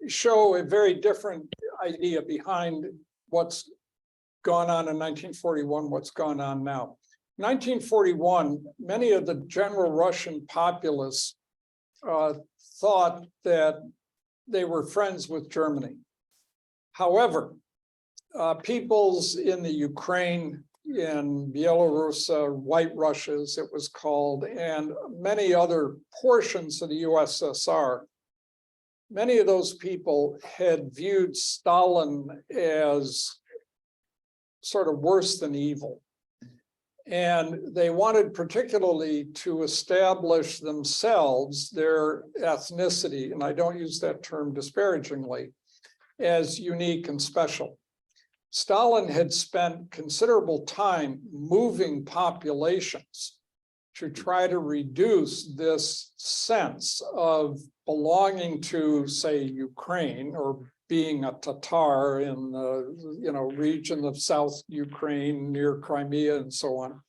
show a very different idea behind what's gone on in 1941, what's gone on now. 1941, many of the general Russian populace thought that they were friends with Germany. However, peoples in the Ukraine, in Belarus, White Russia, as it was called, and many other portions of the USSR, many of those people had viewed Stalin as sort of worse than evil. And they wanted particularly to establish themselves, their ethnicity, and I don't use that term disparagingly, as unique and special. Stalin had spent considerable time moving populations to try to reduce this sense of belonging to, say, Ukraine or being a Tatar in the, region of South Ukraine near Crimea and so on.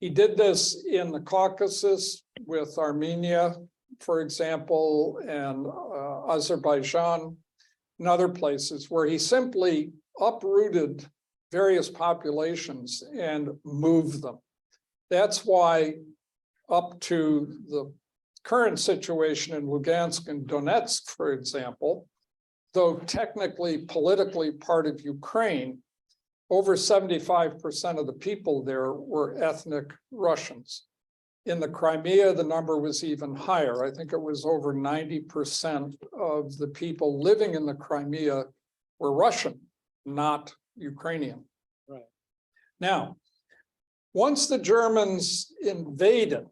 He did this in the Caucasus with Armenia, for example, and Azerbaijan and other places where he simply uprooted various populations and moved them. That's why up to the current situation in Lugansk and Donetsk, for example, though technically politically part of Ukraine, over 75% of the people there were ethnic Russians. In the Crimea, the number was even higher. I think it was over 90% of the people living in the Crimea were Russian, not Ukrainian. Right. Now, once the Germans invaded,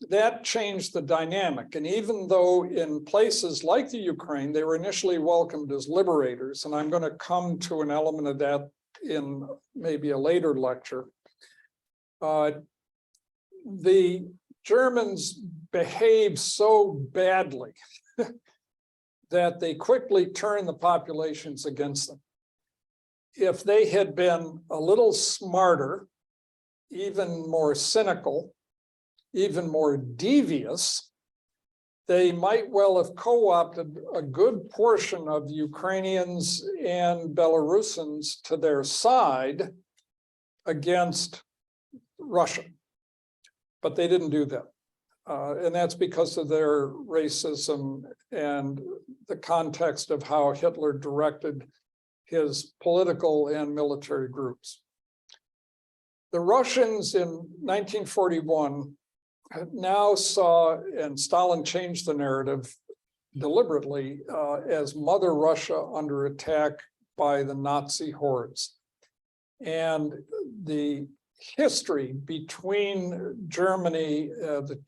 that changed the dynamic. And even though in places like the Ukraine, they were initially welcomed as liberators, and I'm going to come to an element of that in maybe a later lecture, the Germans behaved so badly that they quickly turned the populations against them. If they had been a little smarter, even more cynical, even more devious, they might well have co-opted a good portion of Ukrainians and Belarusians to their side against Russia. But they didn't do that. And that's because of their racism and the context of how Hitler directed his political and military groups. The Russians in 1941 now saw, and Stalin changed the narrative deliberately, as Mother Russia under attack by the Nazi hordes. And the history between Germany, the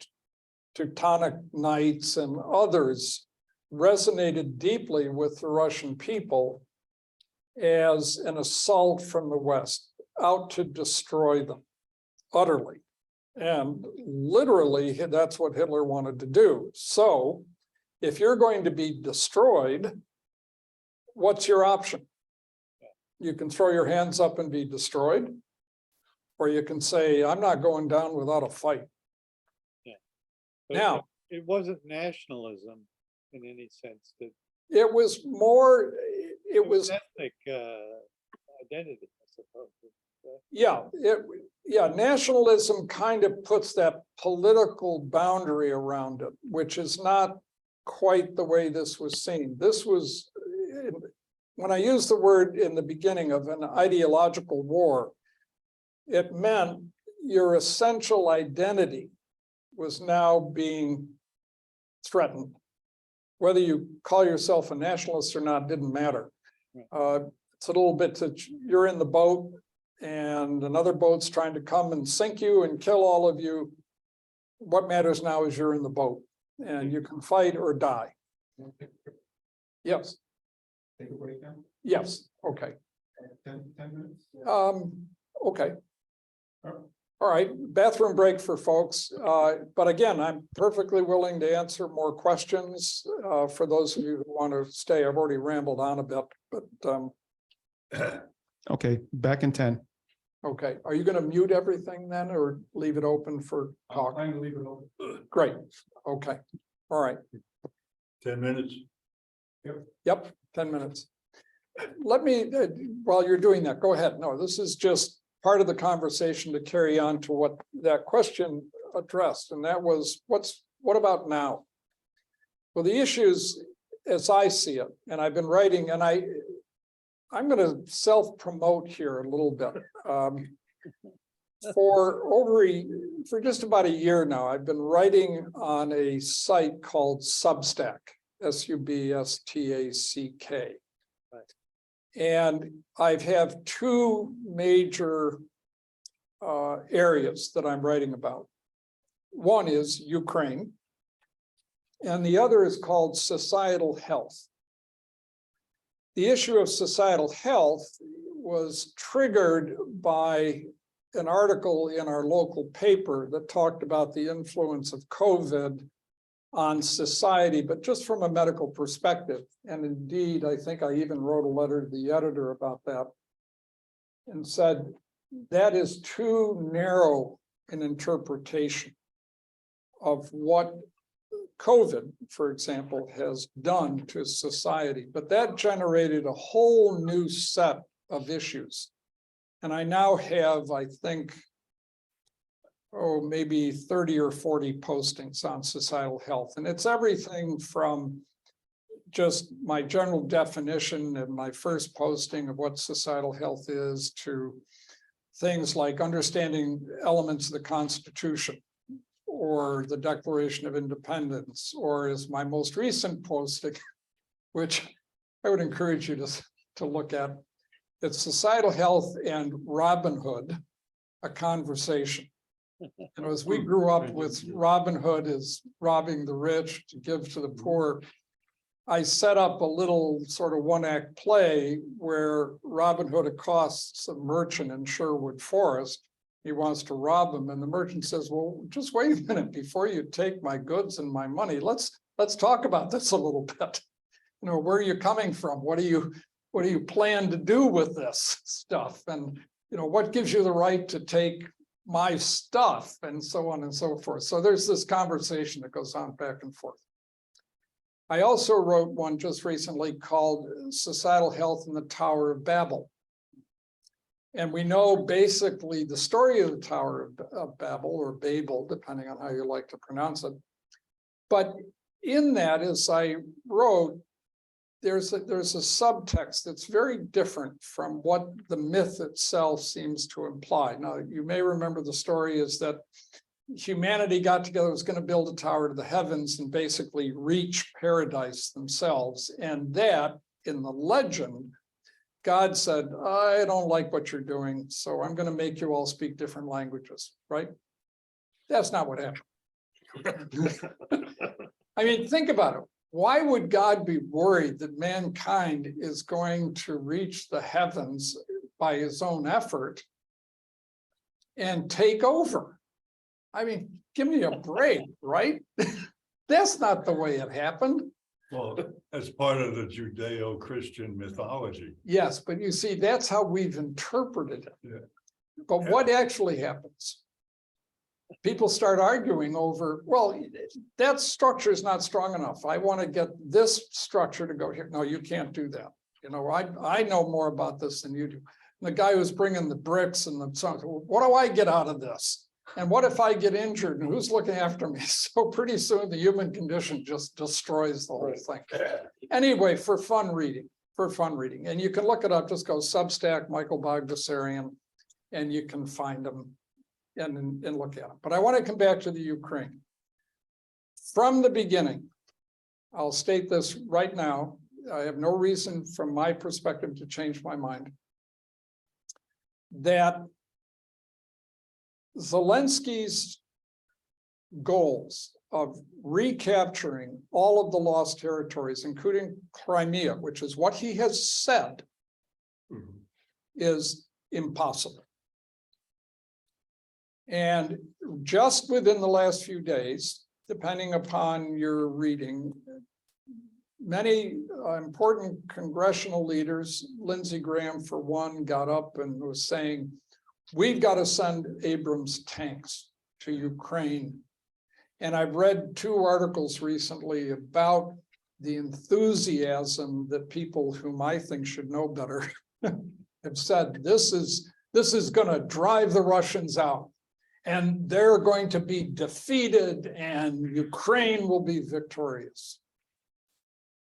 Teutonic Knights and others resonated deeply with the Russian people as an assault from the West, out to destroy them utterly. And literally, that's what Hitler wanted to do. So if you're going to be destroyed, what's your option? You can throw your hands up and be destroyed, or you can say, I'm not going down without a fight. But Now, it wasn't nationalism in any sense that it was more, it was, ethnic identity, I suppose. yeah, nationalism kind of puts that political boundary around it, which is not quite the way this was seen. This was, when I used the word in the beginning of an ideological war, it meant your essential identity was now being threatened. Whether you call yourself a nationalist or not didn't matter. It's a little bit that you're in the boat and another boat's trying to come and sink you and kill all of you. What matters now is you're in the boat and you can fight or die. Yes. Take a break now. Yes. Okay. 10 minutes. Okay. All right, bathroom break for folks. But again, I'm perfectly willing to answer more questions for those of you who want to stay. I've already rambled on a bit, but Okay, back in 10. okay. Are you going to mute everything then or leave it open for talk? I'm gonna leave it open. Great. Okay. All right. 10 minutes. Yep, 10 minutes. Let me, while you're doing that, go ahead. No, this is just part of the conversation to carry on to what that question addressed. And that was, what about now? Well, the issues as I see it, and I've been writing, and I'm going to self-promote here a little bit. For just about a year now, I've been writing on a site called Substack, Substack. And I have two major areas that I'm writing about. One is Ukraine, and the other is called societal health. The issue of societal health was triggered by an article in our local paper that talked about the influence of COVID on society, but just from a medical perspective. And indeed, I think I even wrote a letter to the editor about that and said that is too narrow an interpretation of what COVID, for example, has done to society, but that generated a whole new set of issues. And I now have, I think, maybe 30 or 40 postings on societal health. And it's everything from just my general definition of my first posting of what societal health is to things like understanding elements of the Constitution or the Declaration of Independence, or as my most recent posting, which I would encourage you to look at. It's societal health and Robin Hood, a conversation. And as we grew up with Robin Hood as robbing the rich to give to the poor, I set up a little sort of one-act play where Robin Hood accosts a merchant in Sherwood Forest. He wants to rob him, and the merchant says, well, just wait a minute before you take my goods and my money. Let's talk about this a little bit. You know, where are you coming from? What do you plan to do with this stuff? And you know, what gives you the right to take my stuff, and so on and so forth. So there's this conversation that goes on back and forth. I also wrote one just recently called Societal Health in the Tower of Babel. And we know basically the story of the Tower of Babel, or Babel, depending on how you like to pronounce it. But in that, as I wrote, there's a subtext that's very different from what the myth itself seems to imply. Now, you may remember the story is that humanity got together, was going to build a tower to the heavens and basically reach paradise themselves. And that, in the legend, God said, I don't like what you're doing, so I'm going to make you all speak different languages, right? That's not what happened. I mean, think about it. Why would God be worried that mankind is going to reach the heavens by his own effort and take over? I mean, give me a break, right? That's not the way it happened. Well, as part of the Judeo-Christian mythology. Yes, but you see, that's how we've interpreted it. Yeah. But what actually happens? People start arguing over, well, that structure is not strong enough. I want to get this structure to go here. No, you can't do that. You know, I know more about this than you do. And the guy who's bringing the bricks and the, what do I get out of this? And what if I get injured and who's looking after me? So pretty soon the human condition just destroys the whole thing. Anyway, for fun reading. And you can look it up, just go Substack, Michael Bogdasarian, and you can find them and look at them. But I want to come back to the Ukraine. From the beginning, I'll state this right now. I have no reason from my perspective to change my mind. That Zelensky's goals of recapturing all of the lost territories, including Crimea, which is what he has said, is impossible. And just within the last few days, depending upon your reading, many important congressional leaders, Lindsey Graham for one, got up and was saying, we've got to send Abrams tanks to Ukraine. And I've read 2 articles recently about the enthusiasm that people whom I think should know better have said, this is going to drive the Russians out. And they're going to be defeated and Ukraine will be victorious.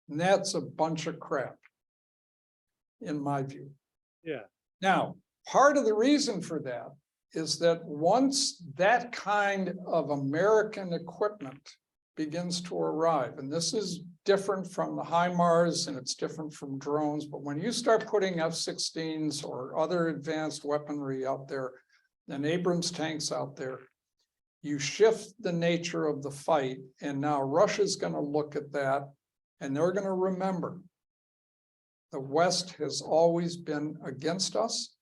And that's a bunch of crap, in my view. Yeah. Now, part of the reason for that is that once that kind of American equipment begins to arrive, and this is different from the HIMARS and it's different from drones, but when you start putting F-16s or other advanced weaponry out there, and Abrams tanks out there, you shift the nature of the fight. And now Russia's going to look at that and they're going to remember the West has always been against us.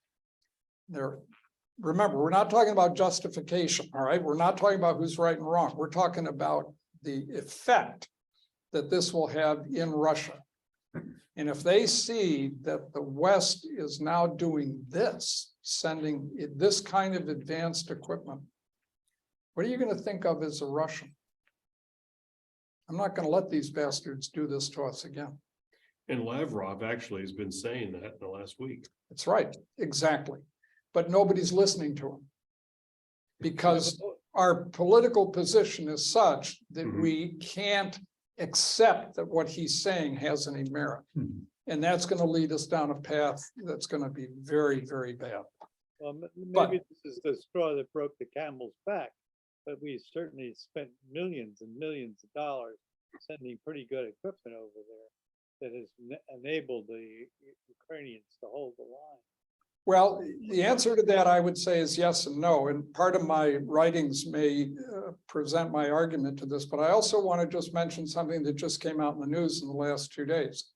Remember, we're not talking about justification, all right? We're not talking about who's right and wrong. We're talking about the effect that this will have in Russia. And if they see that the West is now doing this, sending this kind of advanced equipment, what are you going to think of as a Russian? I'm not going to let these bastards do this to us again. And Lavrov actually has been saying that in the last week. That's right, exactly. But nobody's listening to him. Because our political position is such that Mhm. we can't accept that what he's saying has any merit. Mhm. And that's going to lead us down a path that's going to be very, very bad. Well, But- maybe this is the straw that broke the camel's back, but we certainly spent millions and millions of dollars sending pretty good equipment over there that has enabled the Ukrainians to hold the line. Well, the answer to that, I would say, is yes and no. And part of my writings may present my argument to this, but I also want to just mention something that just came out in the news in the last 2 days.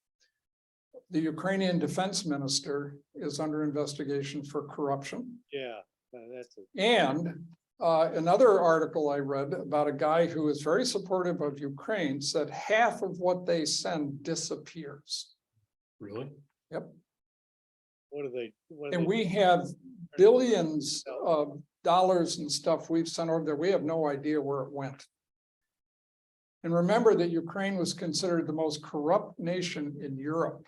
The Ukrainian defense minister is under investigation for corruption. Yeah, that's a, And another article I read about a guy who is very supportive of Ukraine said half of what they send disappears. Really? what are they? What are And they we doing? have billions of dollars and stuff we've sent over there. We have no idea where it went. And remember that Ukraine was considered the most corrupt nation in Europe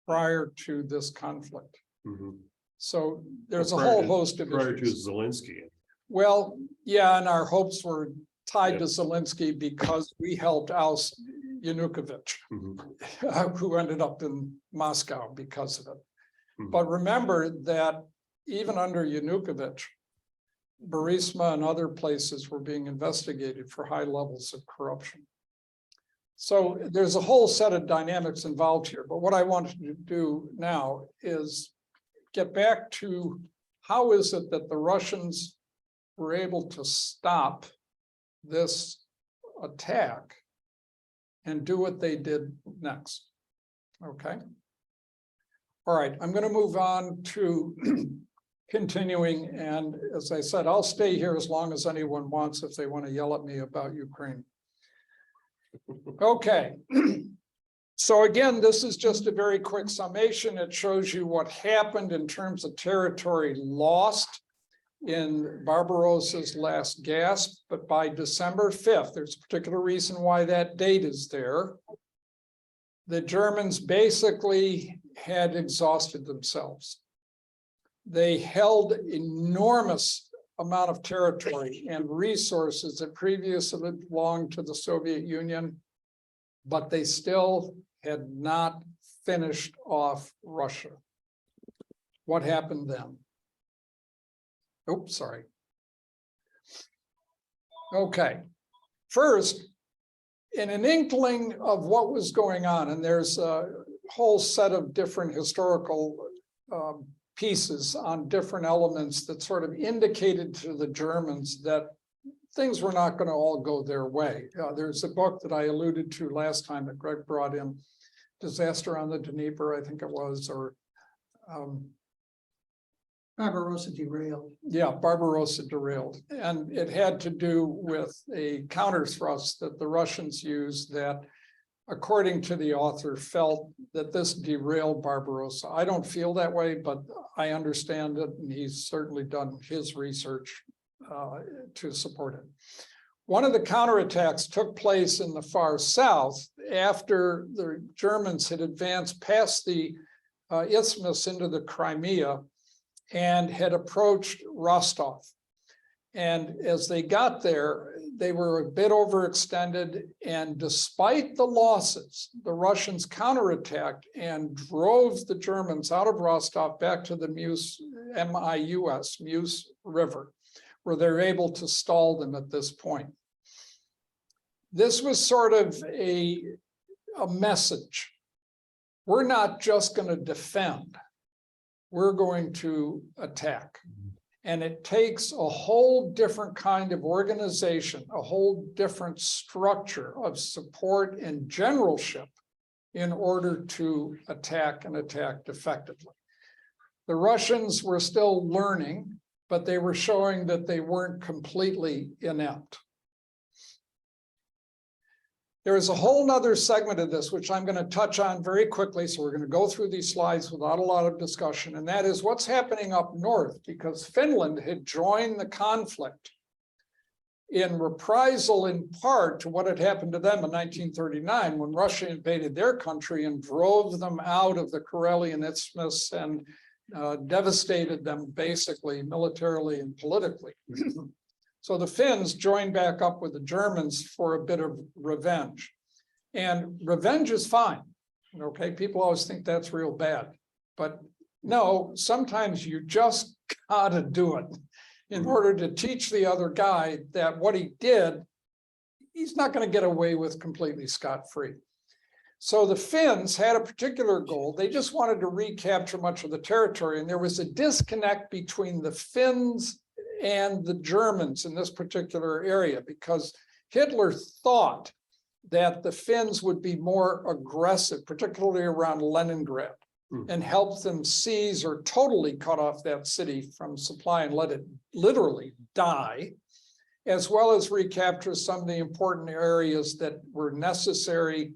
prior to this conflict. Mhm. So there's a Prior whole to- host of Prior to issues. Zelensky. Well, yeah, and our hopes were tied Yeah. to Zelensky because we helped oust Yanukovych, Mhm. who ended up in Moscow because of it. Mhm. But remember that even under Yanukovych, Burisma and other places were being investigated for high levels of corruption. So there's a whole set of dynamics involved here, but what I wanted to do now is get back to how is it that the Russians were able to stop this attack and do what they did next. Okay. All right, I'm going to move on to continuing, and as I said, I'll stay here as long as anyone wants if they want to yell at me about Ukraine. Okay. So again, this is just a very quick summation. It shows you what happened in terms of territory lost in Barbarossa's last gasp, but by December 5th, there's a particular reason why that date is there. The Germans basically had exhausted themselves. They held enormous amount of territory and resources that previously belonged to the Soviet Union, but they still had not finished off Russia. What happened then? Oops, sorry. Okay, first, in an inkling of what was going on, and there's a whole set of different historical pieces on different elements that sort of indicated to the Germans that things were not going to all go their way. There's a book that I alluded to last time that Greg brought in, Disaster on the Dnieper, I think it was, or Barbarossa derailed. yeah, Barbarossa derailed. And it had to do with a counter thrust that the Russians used that, according to the author, felt that this derailed Barbarossa. I don't feel that way, but I understand it, and he's certainly done his research to support it. One of the counterattacks took place in the far south after the Germans had advanced past the isthmus into the Crimea and had approached Rostov. And as they got there, they were a bit overextended, and despite the losses, the Russians counterattacked and drove the Germans out of Rostov back to the Meuse River, where they're able to stall them at this point. This was sort of a message. We're not just going to defend, we're going to attack. And it takes a whole different kind of organization, a whole different structure of support and generalship in order to attack and attack effectively. The Russians were still learning, but they were showing that they weren't completely inept. There is a whole nother segment of this, which I'm going to touch on very quickly. So we're going to go through these slides without a lot of discussion. And that is what's happening up north, because Finland had joined the conflict in reprisal in part to what had happened to them in 1939 when Russia invaded their country and drove them out of the Karelian Isthmus and devastated them basically militarily and politically. So the Finns joined back up with the Germans for a bit of revenge. And revenge is fine. Okay, people always think that's real bad. But no, sometimes you just gotta do it in order to teach the other guy that what he did, he's not going to get away with completely scot-free. So the Finns had a particular goal. They just wanted to recapture much of the territory. And there was a disconnect between the Finns and the Germans in this particular area, because Hitler thought that the Finns would be more aggressive, particularly around Leningrad, and help them seize or totally cut off that city from supply and let it literally die, as well as recapture some of the important areas that were necessary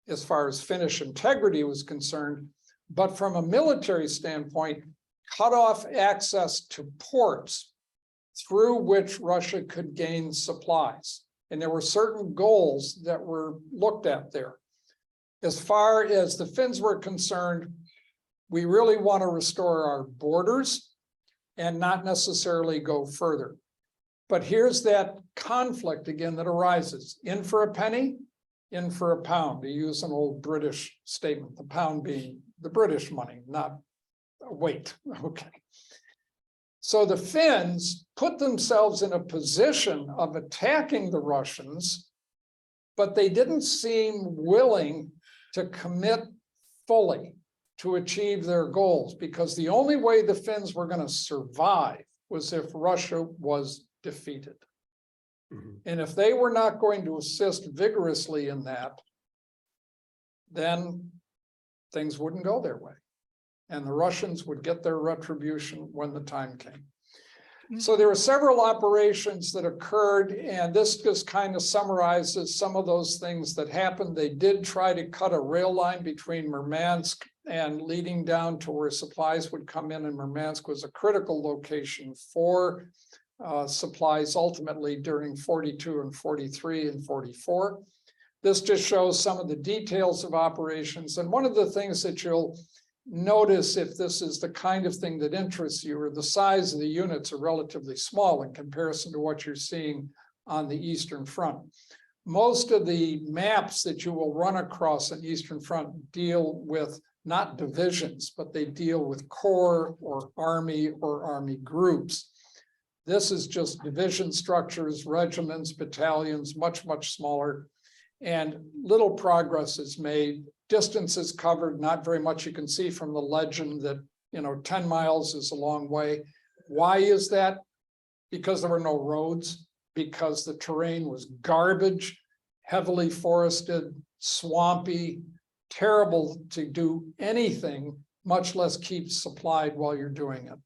as far as Finnish integrity was concerned. But from a military standpoint, cut off access to ports through which Russia could gain supplies. And there were certain goals that were looked at there. As far as the Finns were concerned, we really want to restore our borders and not necessarily go further. But here's that conflict again that arises: in for a penny, in for a pound, to use an old British statement, the pound being the British money, not a weight. Okay. So the Finns put themselves in a position of attacking the Russians, but they didn't seem willing to commit fully to achieve their goals, because the only way the Finns were going to survive was if Russia was defeated. And if they were not going to assist vigorously in that, then things wouldn't go their way. And the Russians would get their retribution when the time came. So there were several operations that occurred, and this just kind of summarizes some of those things that happened. They did try to cut a rail line between Murmansk and leading down to where supplies would come in, and Murmansk was a critical location for supplies ultimately during 42 and 43 and 44. This just shows some of the details of operations. And one of the things that you'll notice, if this is the kind of thing that interests you, or the size of the units are relatively small in comparison to what you're seeing on the Eastern Front. Most of the maps that you will run across an Eastern Front deal with not divisions, but they deal with corps or army groups. This is just division structures, regiments, battalions, much, much smaller, and little progress is made. Distances covered, not very much. You can see from the legend that, 10 miles is a long way. Why is that? Because there were no roads, because the terrain was garbage, heavily forested, swampy, terrible to do anything, much less keep supplied while you're doing it.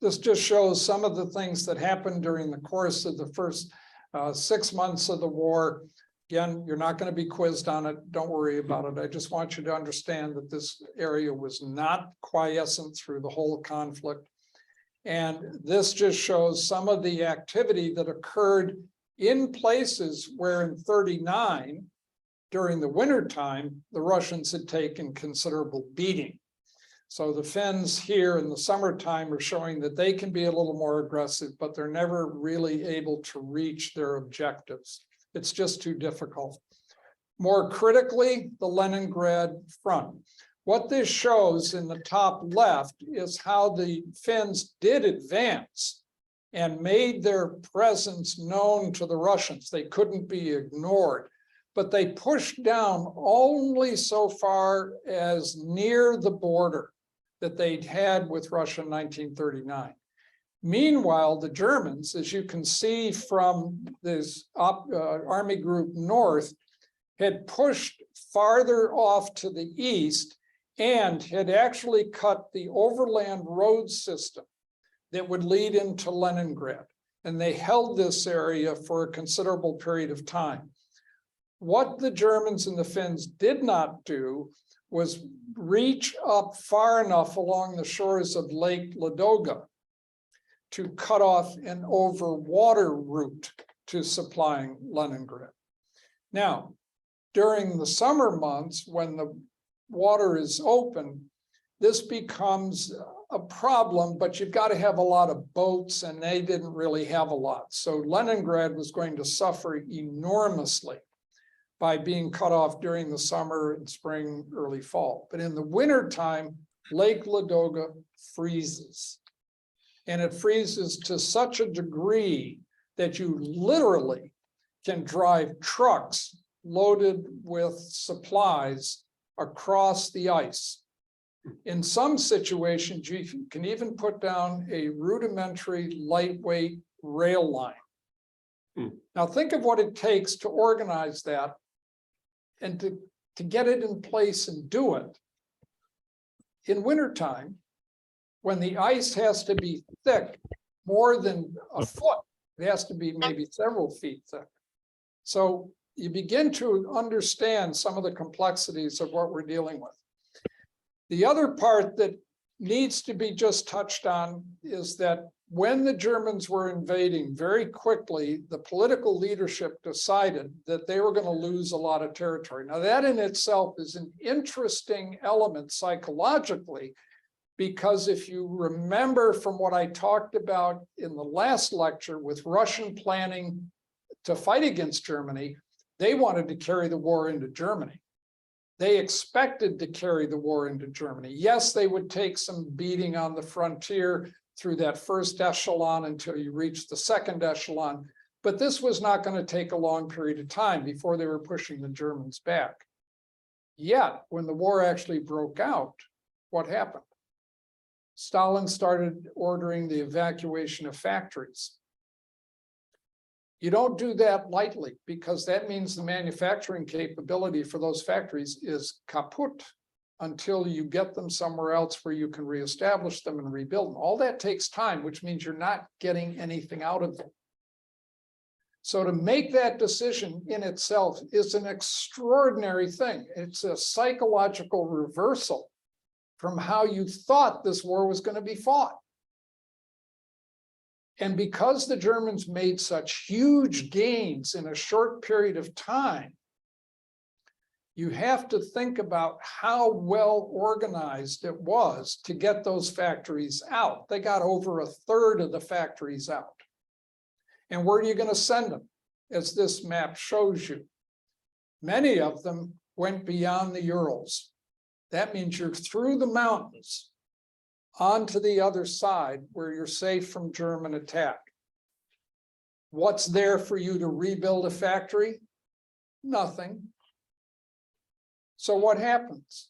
This just shows some of the things that happened during the course of the first 6 months of the war. Again, you're not going to be quizzed on it. Don't worry about it. I just want you to understand that this area was not quiescent through the whole conflict. And this just shows some of the activity that occurred in places where in 39, during the wintertime, the Russians had taken considerable beating. So the Finns here in the summertime are showing that they can be a little more aggressive, but they're never really able to reach their objectives. It's just too difficult. More critically, the Leningrad front. What this shows in the top left is how the Finns did advance and made their presence known to the Russians. They couldn't be ignored, but they pushed down only so far as near the border that they'd had with Russia in 1939. Meanwhile, the Germans, as you can see from this Army Group North, had pushed farther off to the east and had actually cut the overland road system that would lead into Leningrad. And they held this area for a considerable period of time. What the Germans and the Finns did not do was reach up far enough along the shores of Lake Ladoga to cut off an overwater route to supplying Leningrad. Now, during the summer months, when the water is open, this becomes a problem, but you've got to have a lot of boats, and they didn't really have a lot. So Leningrad was going to suffer enormously by being cut off during the summer and spring, early fall. But in the winter time, Lake Ladoga freezes. And it freezes to such a degree that you literally can drive trucks loaded with supplies across the ice. In some situations, you can even put down a rudimentary lightweight rail line. Now think of what it takes to organize that and to get it in place and do it. In wintertime, when the ice has to be thick, more than a foot, it has to be maybe several feet thick. So you begin to understand some of the complexities of what we're dealing with. The other part that needs to be just touched on is that when the Germans were invading, very quickly, the political leadership decided that they were going to lose a lot of territory. Now, that in itself is an interesting element psychologically, because if you remember from what I talked about in the last lecture with Russian planning to fight against Germany, they wanted to carry the war into Germany. They expected to carry the war into Germany. Yes, they would take some beating on the frontier through that first echelon until you reach the second echelon, but this was not going to take a long period of time before they were pushing the Germans back. Yet, when the war actually broke out, what happened? Stalin started ordering the evacuation of factories. You don't do that lightly, because that means the manufacturing capability for those factories is kaput until you get them somewhere else where you can reestablish them and rebuild them. All that takes time, which means you're not getting anything out of them. So to make that decision in itself is an extraordinary thing. It's a psychological reversal from how you thought this war was going to be fought. And because the Germans made such huge gains in a short period of time, you have to think about how well organized it was to get those factories out. They got over a third of the factories out. And where are you going to send them? As this map shows you, many of them went beyond the Urals. That means you're through the mountains onto the other side where you're safe from German attack. What's there for you to rebuild a factory? Nothing. So what happens?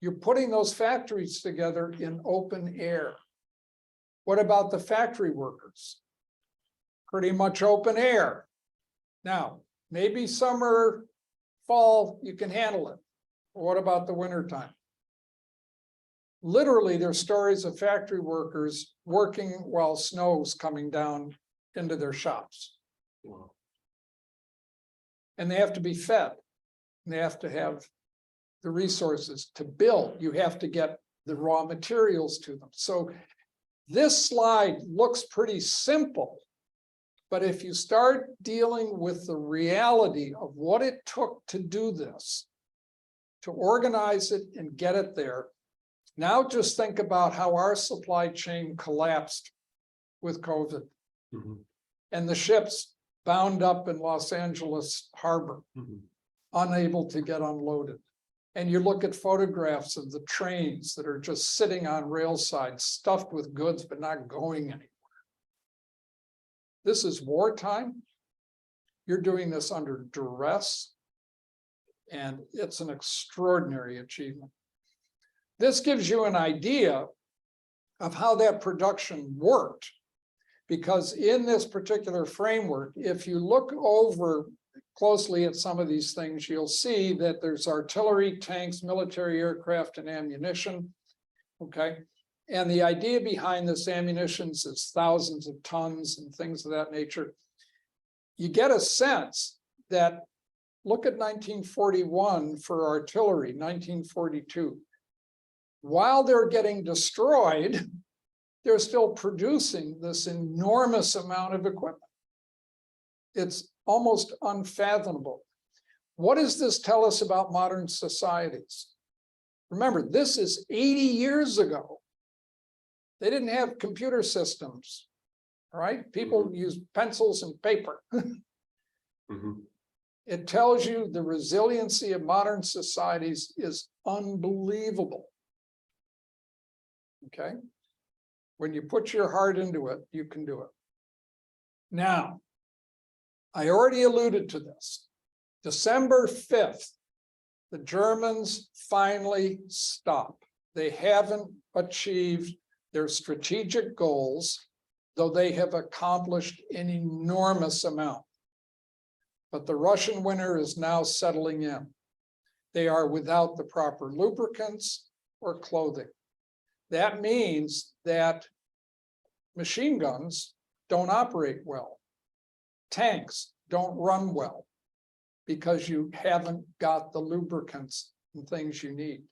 You're putting those factories together in open air. What about the factory workers? Pretty much open air. Now, maybe summer, fall, you can handle it. But what about the winter time? Literally, there's stories of factory workers working while snow's coming down into their shops. Wow. And they have to be fed. And they have to have the resources to build. You have to get the raw materials to them. So this slide looks pretty simple, but if you start dealing with the reality of what it took to do this, to organize it and get it there, now just think about how our supply chain collapsed with COVID and the ships bound up in Los Angeles harbor, unable to get unloaded. And you look at photographs of the trains that are just sitting on rail sides, stuffed with goods, but not going anywhere. This is wartime. You're doing this under duress, and it's an extraordinary achievement. This gives you an idea of how that production worked, because in this particular framework, if you look over closely at some of these things, you'll see that there's artillery, tanks, military aircraft, and ammunition. Okay. And the idea behind this ammunition is thousands of tons and things of that nature. You get a sense that Look at 1941 for artillery, 1942. While they're getting destroyed, they're still producing this enormous amount of equipment. It's almost unfathomable. What does this tell us about modern societies? Remember, this is 80 years ago. They didn't have computer systems, all right? People use pencils and paper. Mhm. It tells you the resiliency of modern societies is unbelievable. Okay? When you put your heart into it, you can do it. Now, I already alluded to this. December 5th, the Germans finally stop. They haven't achieved their strategic goals, though they have accomplished an enormous amount. But the Russian winter is now settling in. They are without the proper lubricants or clothing. That means that machine guns don't operate well. Tanks don't run well because you haven't got the lubricants and things you need.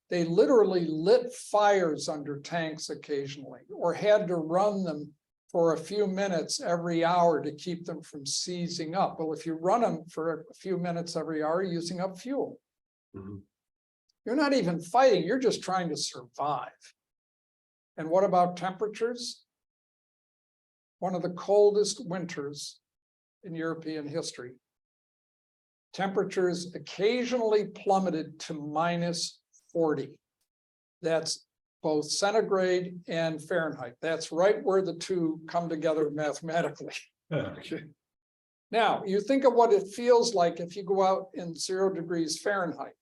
They literally lit fires under tanks occasionally, or had to run them for a few minutes every hour to keep them from seizing up. Well, if you run them for a few minutes every hour, you're using up fuel. Mhm. You're not even fighting, you're just trying to survive. And what about temperatures? One of the coldest winters in European history. Temperatures occasionally plummeted to -40. That's both centigrade and Fahrenheit. That's right where the two come together mathematically. Now, you think of what it feels like if you go out in 0 degrees Fahrenheit.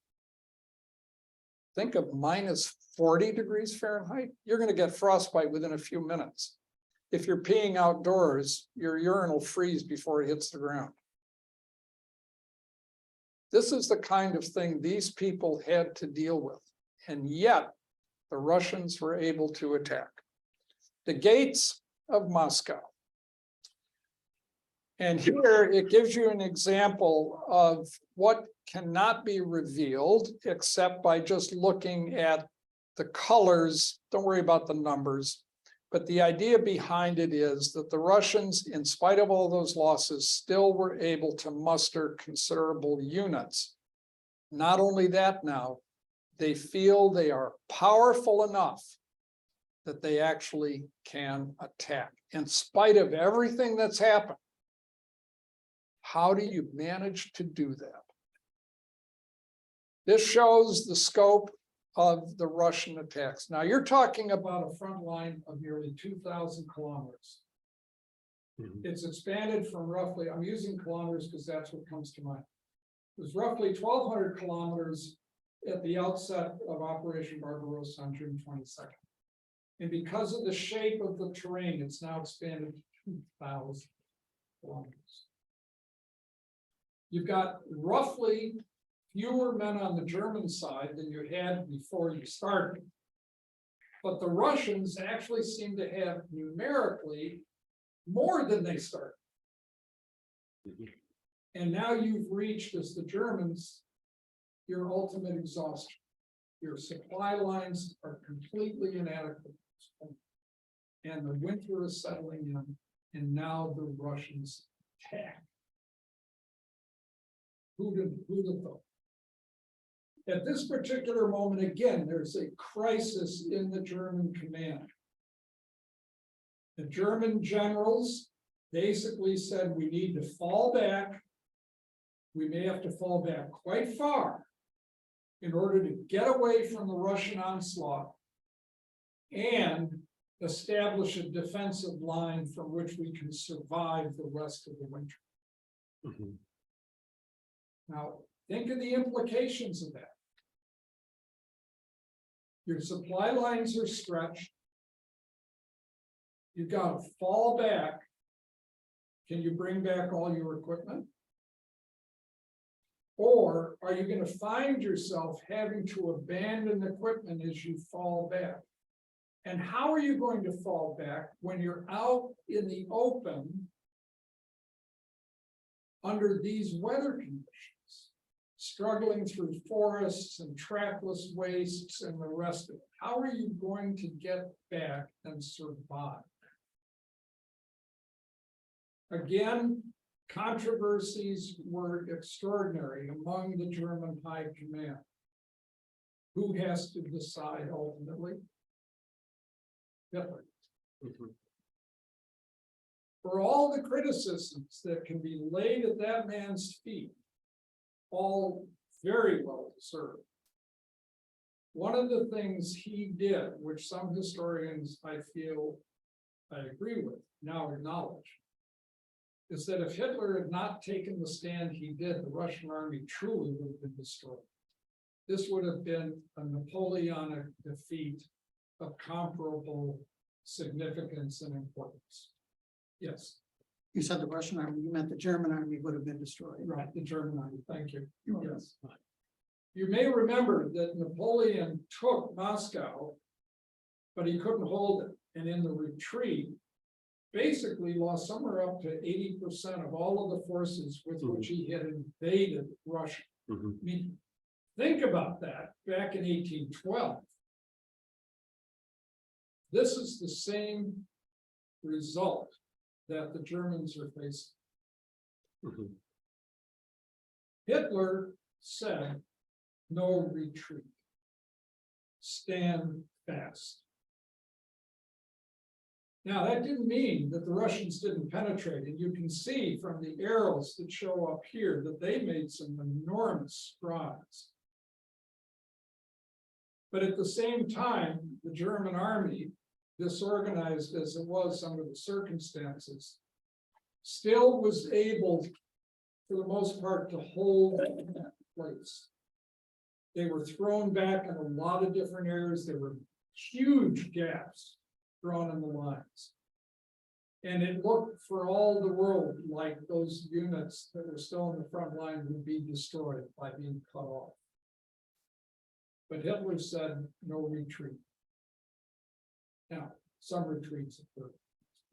Think of -40 degrees Fahrenheit. You're going to get frostbite within a few minutes. If you're peeing outdoors, your urine will freeze before it hits the ground. This is the kind of thing these people had to deal with, and yet the Russians were able to attack the gates of Moscow. And here it gives you an example of what cannot be revealed except by just looking at the colors. Don't worry about the numbers. But the idea behind it is that the Russians, in spite of all those losses, still were able to muster considerable units. Not only that now, they feel they are powerful enough that they actually can attack. In spite of everything that's happened, how do you manage to do that? This shows the scope of the Russian attacks. Now you're talking about a front line of nearly 2,000 kilometers. Mhm. It's expanded from roughly, I'm using kilometers because that's what comes to mind. It was roughly 1,200 kilometers at the outset of Operation Barbarossa on June 22nd. And because of the shape of the terrain, it's now expanded to 2,000 kilometers. You've got roughly fewer men on the German side than you had before you started. But the Russians actually seem to have numerically more than they started. And now you've reached, as the Germans, your ultimate exhaustion. Your supply lines are completely inadequate. And the winter is settling in, and now the Russians attack. Who'd have thought? At this particular moment, again, there's a crisis in the German command. The German generals basically said, we need to fall back. We may have to fall back quite far in order to get away from the Russian onslaught and establish a defensive line from which we can survive the rest of the winter. Mhm. Now, think of the implications of that. Your supply lines are stretched. You've got to fall back. Can you bring back all your equipment? Or are you going to find yourself having to abandon equipment as you fall back? And how are you going to fall back when you're out in the open under these weather conditions? struggling through forests and trackless wastes and the rest of it. How are you going to get back and survive? Again, controversies were extraordinary among the German high command. Who has to decide ultimately? Hitler. For all the criticisms that can be laid at that man's feet, all very well deserved. One of the things he did, which some historians I feel I agree with, now acknowledge, is that if Hitler had not taken the stand he did, the Russian army truly would have been destroyed. This would have been a Napoleonic defeat of comparable significance and importance. Yes, You said the Russian army, you meant the German army would have been destroyed. right, the German army, thank you. You're welcome. Yes. You may remember that Napoleon took Moscow, but he couldn't hold it, and in the retreat, basically lost somewhere up to 80% of all of the forces with which he had invaded Russia. I mean, think about that back in 1812. This is the same result that the Germans are facing. Hitler said, no retreat. Stand fast. Now, that didn't mean that the Russians didn't penetrate, and you can see from the arrows that show up here that they made some enormous strides. But at the same time, the German army, disorganized as it was under the circumstances, still was able, for the most part, to hold that place. They were thrown back in a lot of different areas. There were huge gaps drawn in the lines. And it looked for all the world like those units that were still in the front line would be destroyed by being cut off. But Hitler said, no retreat. Now, some retreats occurred.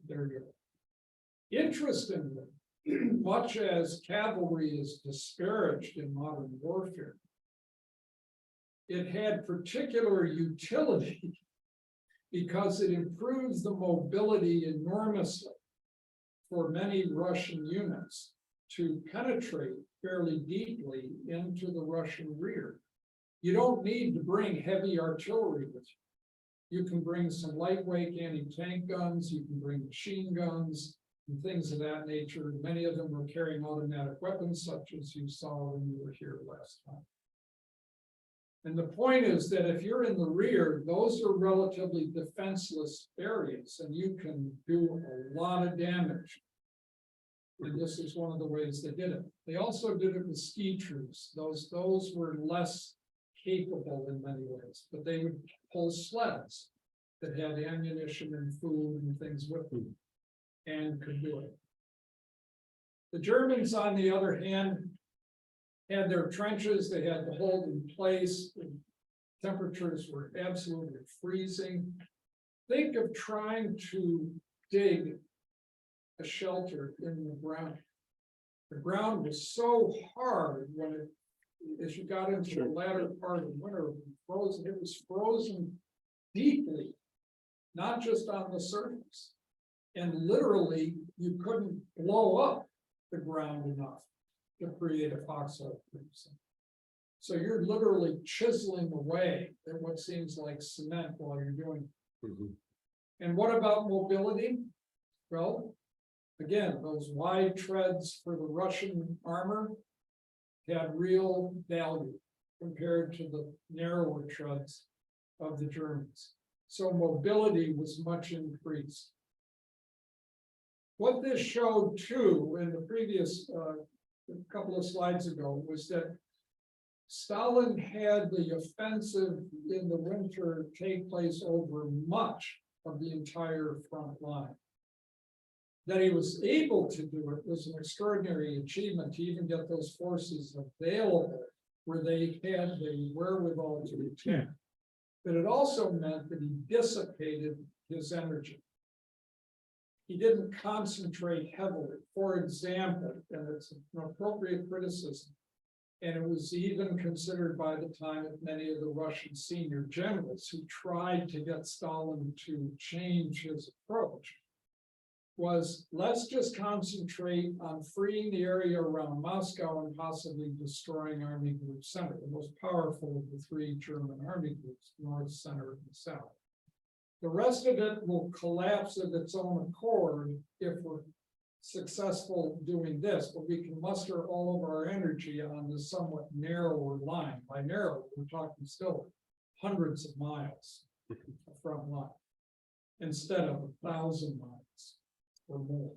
There you go. Interestingly, much as cavalry is disparaged in modern warfare, it had particular utility because it improves the mobility enormously for many Russian units to penetrate fairly deeply into the Russian rear. You don't need to bring heavy artillery with you. You can bring some lightweight anti-tank guns, you can bring machine guns and things of that nature. Many of them were carrying automatic weapons, such as you saw when you were here last time. And the point is that if you're in the rear, those are relatively defenseless areas, and you can do a lot of damage. And this is one of the ways they did it. They also did it with ski troops. Those were less capable in many ways, but they would pull sleds that had ammunition and food and things with them and could do it. The Germans, on the other hand, had their trenches, they had to hold in place. The temperatures were absolutely freezing. Think of trying to dig a shelter in the ground. The ground was so hard when it, as you got into the latter part of winter, frozen. It was frozen deeply, not just on the surface. And literally, you couldn't blow up the ground enough to create a foxhole. So you're literally chiseling away at what seems like cement while you're doing it. And what about mobility? Well, again, those wide treads for the Russian armor had real value compared to the narrower treads of the Germans. So mobility was much increased. What this showed too in the previous couple of slides ago was that Stalin had the offensive in the winter take place over much of the entire front line. That he was able to do it was an extraordinary achievement to even get those forces available where they had the wherewithal to attack. But it also meant that he dissipated his energy. He didn't concentrate heavily. For example, and it's an appropriate criticism, And it was even considered by the time of many of the Russian senior generals who tried to get Stalin to change his approach. Was let's just concentrate on freeing the area around Moscow and possibly destroying Army Group Center, the most powerful of the three German army groups, North, Center, and South. The rest of it will collapse of its own accord if we're successful doing this, but we can muster all of our energy on this somewhat narrower line. By narrow, we're talking still hundreds of miles of front line instead of 1,000 miles or more.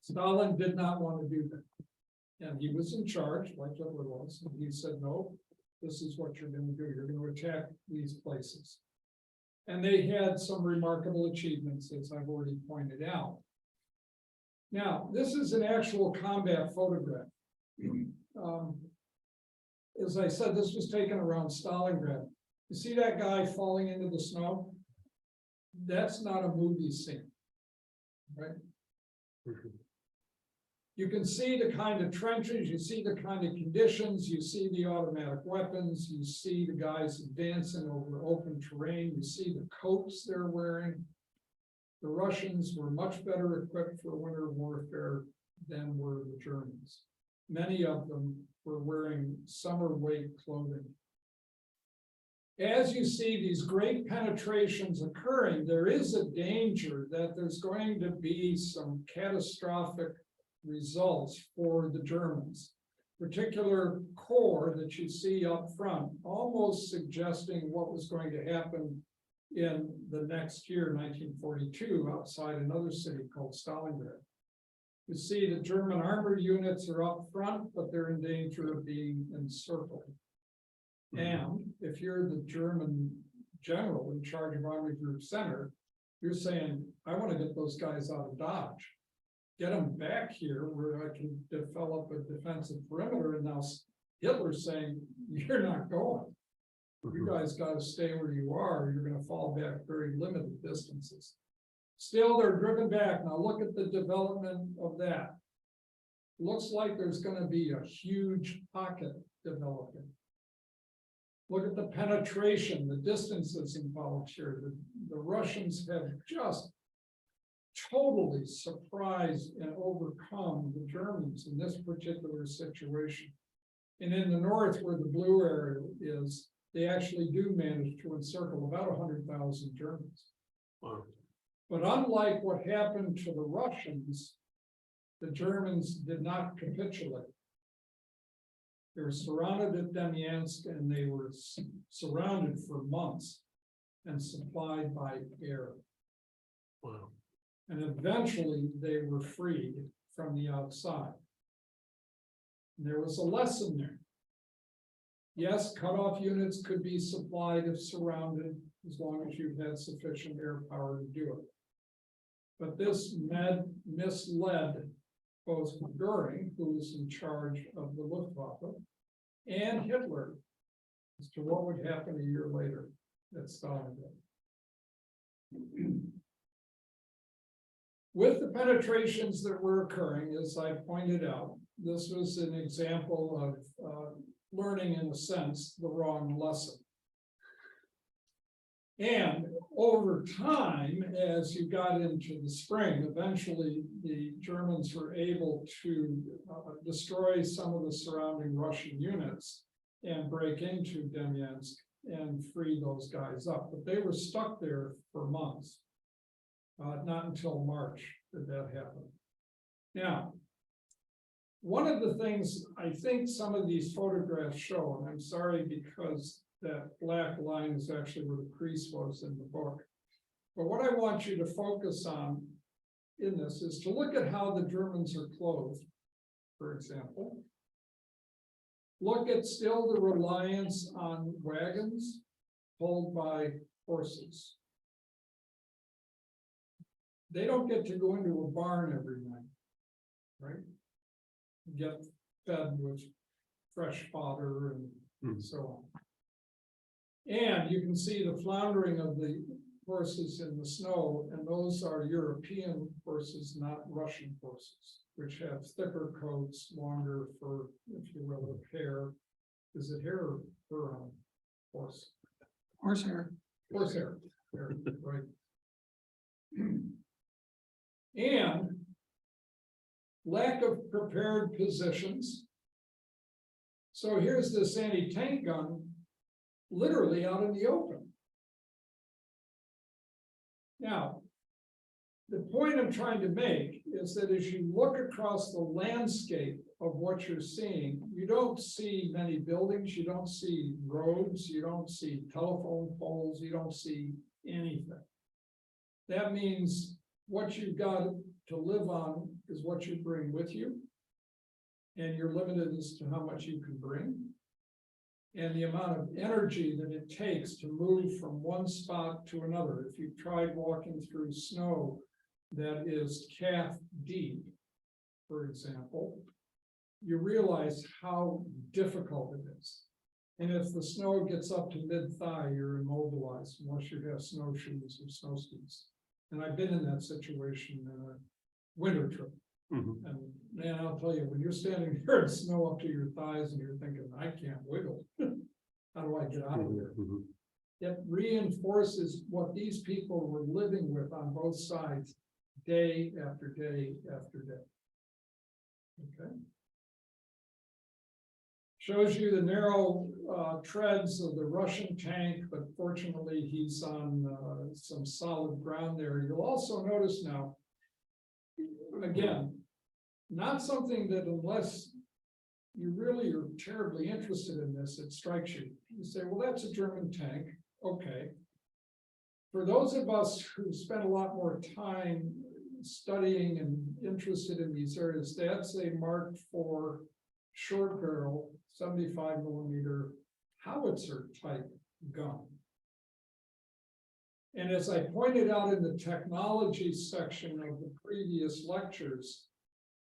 Stalin did not want to do that. And he was in charge, like Hitler was, and he said, no, this is what you're going to do. You're going to attack these places. And they had some remarkable achievements, as I've already pointed out. Now, this is an actual combat photograph. As I said, this was taken around Stalingrad. You see that guy falling into the snow? That's not a movie scene, right? You can see the kind of trenches, you see the kind of conditions, you see the automatic weapons, you see the guys advancing over open terrain, you see the coats they're wearing. The Russians were much better equipped for winter warfare than were the Germans. Many of them were wearing summer weight clothing. As you see these great penetrations occurring, there is a danger that there's going to be some catastrophic results for the Germans. Particular corps that you see up front, almost suggesting what was going to happen in the next year, 1942, outside another city called Stalingrad. You see the German armored units are up front, but they're in danger of being encircled. And if you're the German general in charge of Army Group Center, you're saying, I want to get those guys out of Dodge. Get them back here where I can develop a defensive perimeter. And now Hitler's saying, you're not going. You guys got to stay where you are, or you're going to fall back very limited distances. Still, they're driven back. Now look at the development of that. Looks like there's going to be a huge pocket developing. Look at the penetration, the distances involved here. The Russians have just totally surprised and overcome the Germans in this particular situation. And in the north, where the blue area is, they actually do manage to encircle about 100,000 Germans. Wow. But unlike what happened to the Russians, the Germans did not capitulate. They were surrounded at Demyansk, and they were surrounded for months and supplied by air. Wow. And eventually they were freed from the outside. And there was a lesson there. Yes, cutoff units could be supplied if surrounded, as long as you've had sufficient air power to do it. But this misled both Goering, who was in charge of the Luftwaffe, and Hitler as to what would happen a year later at Stalingrad. With the penetrations that were occurring, as I pointed out, this was an example of learning, in a sense, the wrong lesson. And over time, as you got into the spring, eventually the Germans were able to destroy some of the surrounding Russian units and break into Demyansk and free those guys up. But they were stuck there for months. Not until March did that happen. Now, one of the things I think some of these photographs show, and I'm sorry because that black line is actually where the crease was in the book. But what I want you to focus on in this is to look at how the Germans are clothed, for example. Look at still the reliance on wagons pulled by horses. They don't get to go into a barn every night, right? Get fed with fresh fodder and so on. And you can see the floundering of the horses in the snow, and those are European horses, not Russian horses. which have thicker coats, longer for, if you will, a hair. Is it hair or fur on horse? Horsehair. Horsehair, hair, right? And lack of prepared positions. So here's this anti-tank gun literally out in the open. Now, the point I'm trying to make is that as you look across the landscape of what you're seeing, you don't see many buildings, you don't see roads, you don't see telephone poles, you don't see anything. That means what you've got to live on is what you bring with you. And you're limited as to how much you can bring. And the amount of energy that it takes to move from one spot to another. If you've tried walking through snow that is calf deep, for example, you realize how difficult it is. And if the snow gets up to mid-thigh, you're immobilized unless you have snowshoes or snow skis. And I've been in that situation in a winter trip. Mhm. And man, I'll tell you, when you're standing there in snow up to your thighs and you're thinking, I can't wiggle. How do I get out of here? Mhm. It reinforces what these people were living with on both sides, day after day after day. Okay. Shows you the narrow treads of the Russian tank, but fortunately he's on some solid ground there. You'll also notice now, again, not something that unless you really are terribly interested in this, it strikes you. You say, well, that's a German tank. Okay. For those of us who spend a lot more time studying and interested in these areas, that's a Mark IV short barrel, 75mm howitzer type gun. And as I pointed out in the technology section of the previous lectures,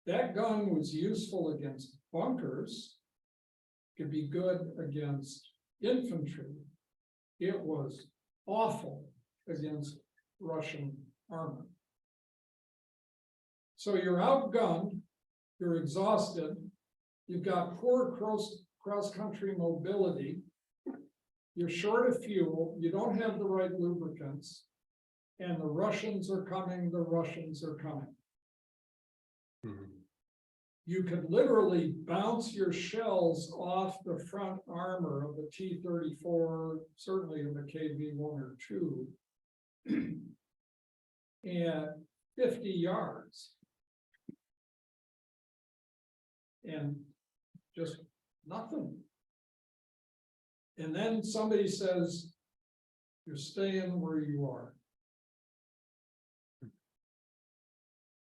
that gun was useful against bunkers, could be good against infantry. It was awful against Russian armor. So you're outgunned, you're exhausted, you've got poor cross-country mobility, you're short of fuel, you don't have the right lubricants, and the Russians are coming, the Russians are coming. Mhm. You could literally bounce your shells off the front armor of the T-34, certainly in the KV-1 or 2, and 50 yards. And just nothing. And then somebody says, you're staying where you are.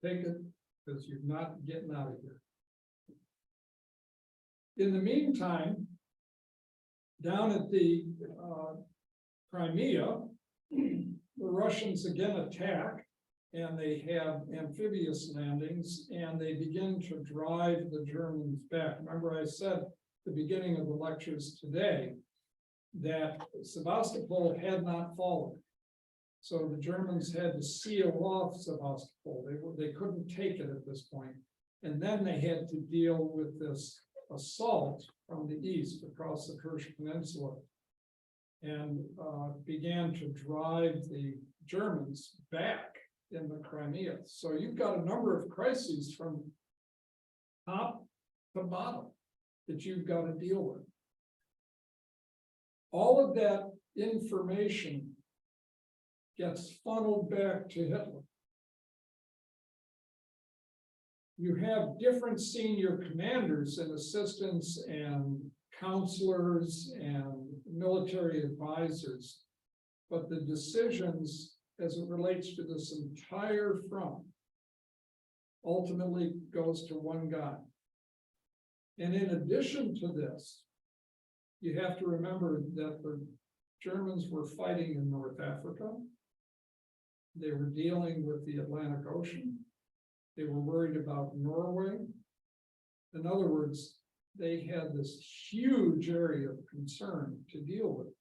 Take it, because you're not getting out of here. In the meantime, down at the Crimea, the Russians again attack, and they have amphibious landings, and they begin to drive the Germans back. Remember, I said at the beginning of the lectures today that Sevastopol had not fallen. So the Germans had to seal off Sevastopol. They couldn't take it at this point. And then they had to deal with this assault from the east across the Kerch Peninsula and began to drive the Germans back in the Crimea. So you've got a number of crises from top to bottom that you've got to deal with. All of that information gets funneled back to Hitler. You have different senior commanders and assistants and counselors and military advisors, but the decisions as it relates to this entire front ultimately goes to one guy. And in addition to this, you have to remember that the Germans were fighting in North Africa. They were dealing with the Atlantic Ocean. They were worried about Norway. In other words, they had this huge area of concern to deal with.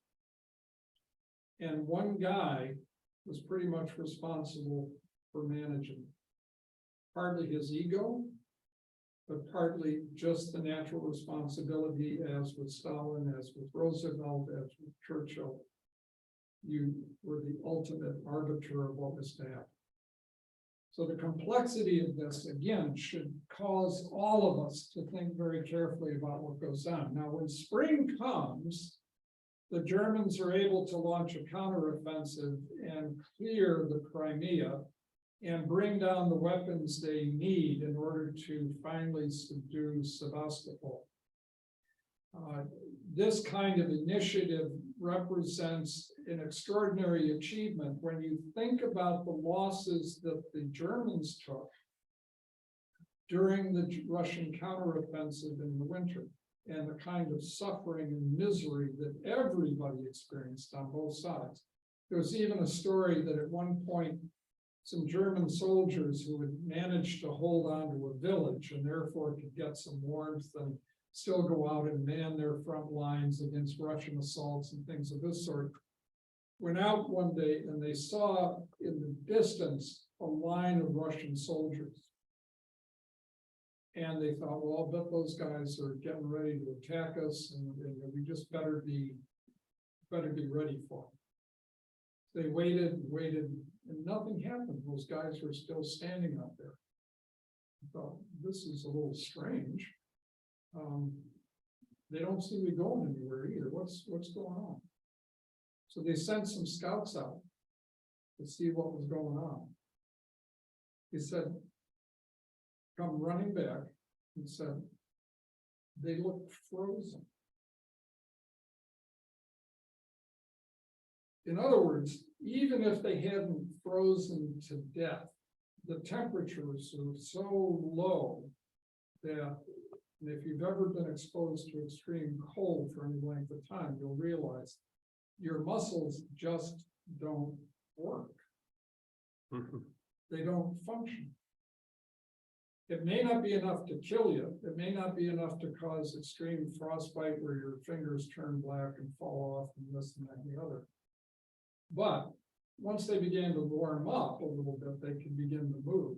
And one guy was pretty much responsible for managing. partly his ego, but partly just the natural responsibility, as with Stalin, as with Roosevelt, as with Churchill. You were the ultimate arbiter of what was to happen. So the complexity of this, again, should cause all of us to think very carefully about what goes on. Now, when spring comes, the Germans are able to launch a counteroffensive and clear the Crimea and bring down the weapons they need in order to finally subdue Sevastopol. This kind of initiative represents an extraordinary achievement when you think about the losses that the Germans took during the Russian counteroffensive in the winter, and the kind of suffering and misery that everybody experienced on both sides. There was even a story that at one point, some German soldiers who had managed to hold on to a village and therefore could get some warmth and still go out and man their front lines against Russian assaults and things of this sort, went out one day and they saw in the distance a line of Russian soldiers. And they thought, well, I'll bet those guys are getting ready to attack us, and we just better be ready for them. They waited and waited, and nothing happened. Those guys were still standing out there. I thought, this is a little strange. They don't seem to be going anywhere either. What's going on? So they sent some scouts out to see what was going on. He said, come running back and said, they looked frozen. In other words, even if they hadn't frozen to death, the temperatures are so low that if you've ever been exposed to extreme cold for any length of time, you'll realize your muscles just don't work. They don't function. It may not be enough to kill you. It may not be enough to cause extreme frostbite where your fingers turn black and fall off and this and that and the other. But once they began to warm up a little bit, they can begin to move.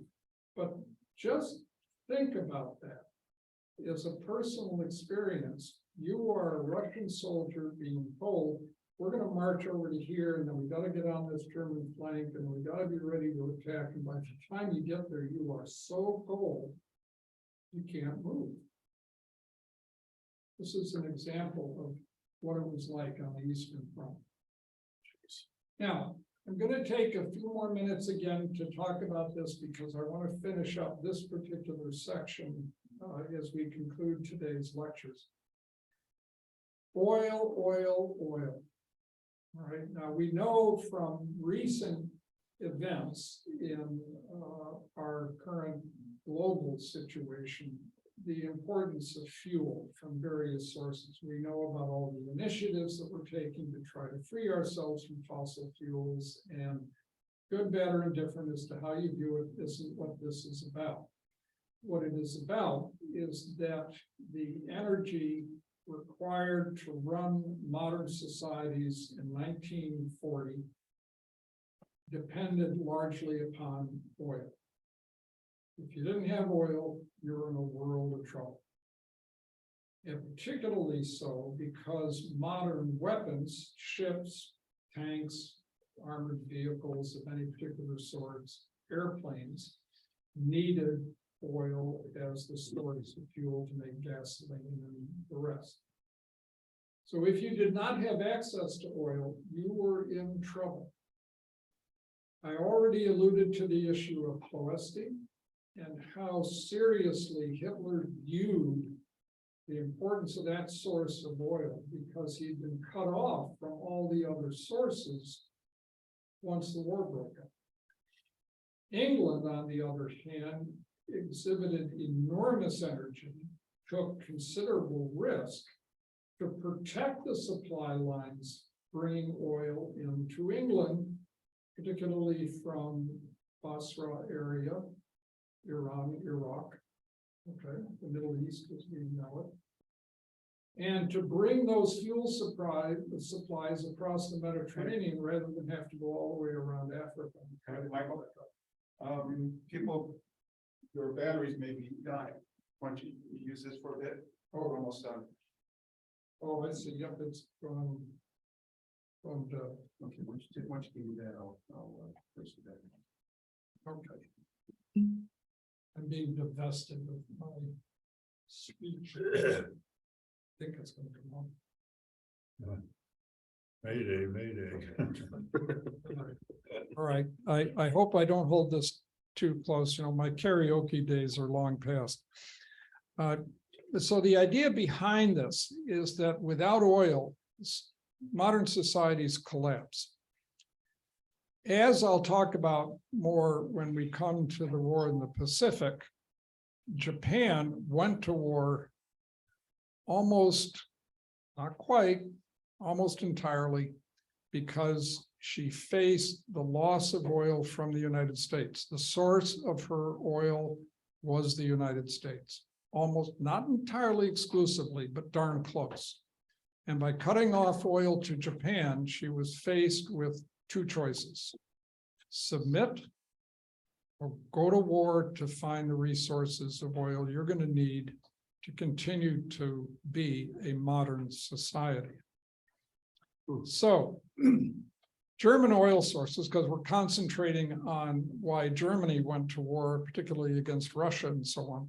But just think about that. As a personal experience, you are a Russian soldier being told, we're going to march over to here, and then we got to get on this German flank, and we got to be ready to attack. And by the time you get there, you are so cold, you can't move. This is an example of what it was like on the Eastern Front. Now, I'm going to take a few more minutes again to talk about this because I want to finish up this particular section as we conclude today's lectures. Oil, oil, oil. All right, now we know from recent events in our current global situation, the importance of fuel from various sources. We know about all the initiatives that we're taking to try to free ourselves from fossil fuels, and good, bad, or indifferent as to how you view it, this is what this is about. What it is about is that the energy required to run modern societies in 1940 depended largely upon oil. If you didn't have oil, you're in a world of trouble. And particularly so because modern weapons, ships, tanks, armored vehicles of any particular sorts, airplanes, needed oil as the source of fuel to make gasoline and the rest. So if you did not have access to oil, you were in trouble. I already alluded to the issue of Ploesti and how seriously Hitler viewed the importance of that source of oil because he'd been cut off from all the other sources once the war broke out. England, on the other hand, exhibited enormous energy, took considerable risk to protect the supply lines bringing oil into England, particularly from Basra area, Iran, Iraq, okay, the Middle East as we know it, and to bring those fuel supplies across the Mediterranean rather than have to go all the way around Africa. Michael, people your batteries may be dying. Why don't you use this for a bit? Oh, we're almost done. Oh, I see, yep, it's from. Okay, once you give me that, I'll push it back. Okay. I'm being divested of my speech. I think it's gonna come on. Mayday, mayday. All right, I hope I don't hold this too close, my karaoke days are long past. So the idea behind this is that without oil, modern societies collapse. As I'll talk about more when we come to the war in the Pacific, Japan went to war almost, not quite, almost entirely, because she faced the loss of oil from the United States. The source of her oil was the United States, almost not entirely exclusively, but darn close. And by cutting off oil to Japan, she was faced with two choices: submit or go to war to find the resources of oil you're going to need to continue to be a modern society. So German oil sources, because we're concentrating on why Germany went to war, particularly against Russia and so on,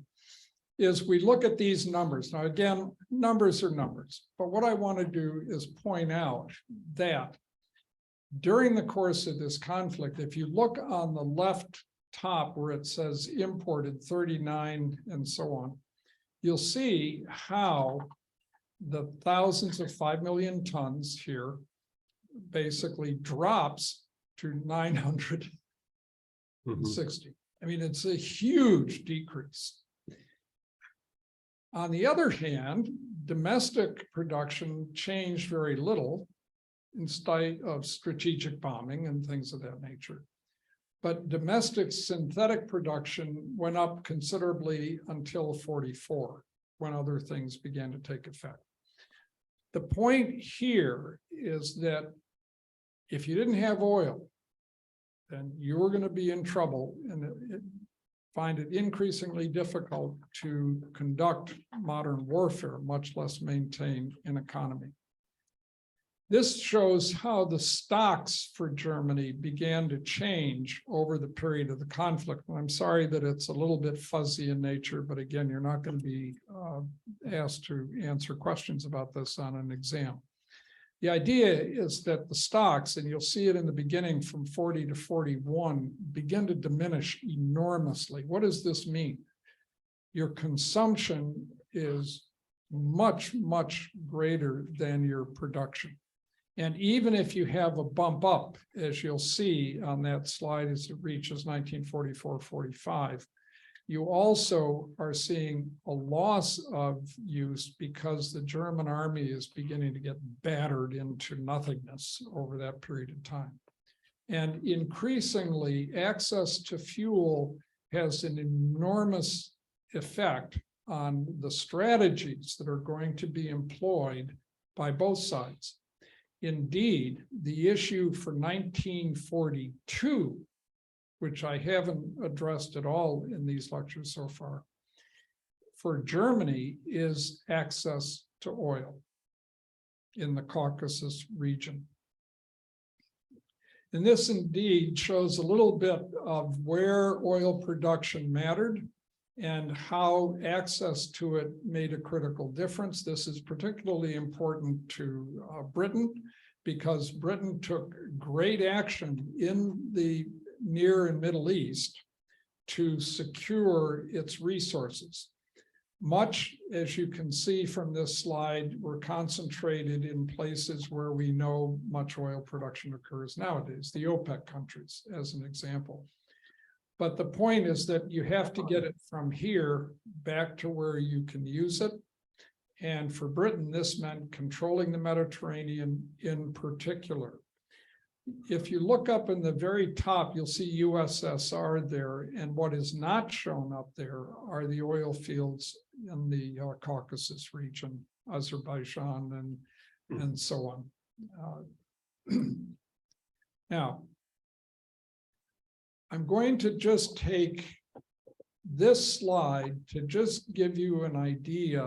is we look at these numbers. Now, again, numbers are numbers, but what I want to do is point out that during the course of this conflict, if you look on the left top where it says imported 39 and so on, you'll see how the thousands of 5 million tons here basically drops to 960. I mean, it's a huge decrease. On the other hand, domestic production changed very little in spite of strategic bombing and things of that nature. But domestic synthetic production went up considerably until 44, when other things began to take effect. The point here is that if you didn't have oil, then you were going to be in trouble and find it increasingly difficult to conduct modern warfare, much less maintain an economy. This shows how the stocks for Germany began to change over the period of the conflict. And I'm sorry that it's a little bit fuzzy in nature, but again, you're not going to be asked to answer questions about this on an exam. The idea is that the stocks, and you'll see it in the beginning from 40 to 41, begin to diminish enormously. What does this mean? Your consumption is much, much greater than your production. And even if you have a bump up, as you'll see on that slide as it reaches 1944-45, you also are seeing a loss of use because the German army is beginning to get battered into nothingness over that period of time. And increasingly, access to fuel has an enormous effect on the strategies that are going to be employed by both sides. Indeed, the issue for 1942, which I haven't addressed at all in these lectures so far, for Germany is access to oil in the Caucasus region. And this indeed shows a little bit of where oil production mattered and how access to it made a critical difference. This is particularly important to Britain, because Britain took great action in the Near and Middle East to secure its resources. Much, as you can see from this slide, were concentrated in places where we know much oil production occurs nowadays, the OPEC countries, as an example. But the point is that you have to get it from here back to where you can use it. And for Britain, this meant controlling the Mediterranean in particular. If you look up in the very top, you'll see USSR there. And what is not shown up there are the oil fields in the Caucasus region, Azerbaijan and so on. Now, I'm going to just take this slide to just give you an idea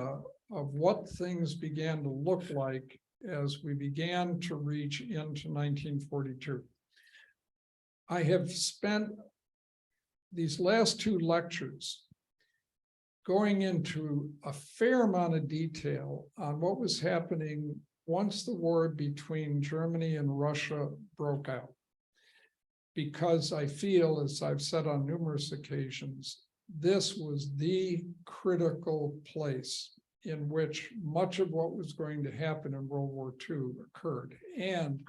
of what things began to look like as we began to reach into 1942. I have spent these last two lectures going into a fair amount of detail on what was happening once the war between Germany and Russia broke out. Because I feel, as I've said on numerous occasions, this was the critical place in which much of what was going to happen in World War II occurred. And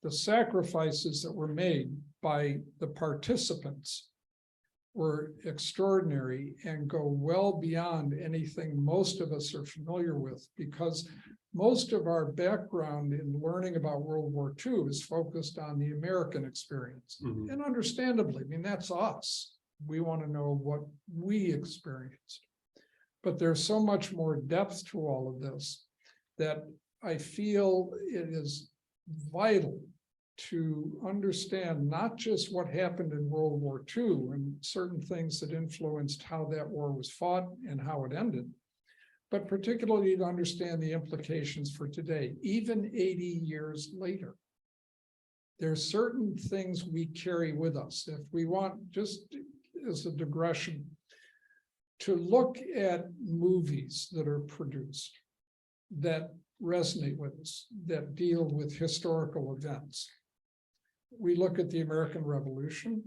the sacrifices that were made by the participants were extraordinary and go well beyond anything most of us are familiar with, because most of our background in learning about World War II is focused on the American experience. Mhm. And understandably, I mean, that's us. We want to know what we experienced. But there's so much more depth to all of this that I feel it is vital to understand not just what happened in World War II and certain things that influenced how that war was fought and how it ended, but particularly to understand the implications for today, even 80 years later. There are certain things we carry with us. If we want, just as a digression, to look at movies that are produced that resonate with us, that deal with historical events. We look at the American Revolution.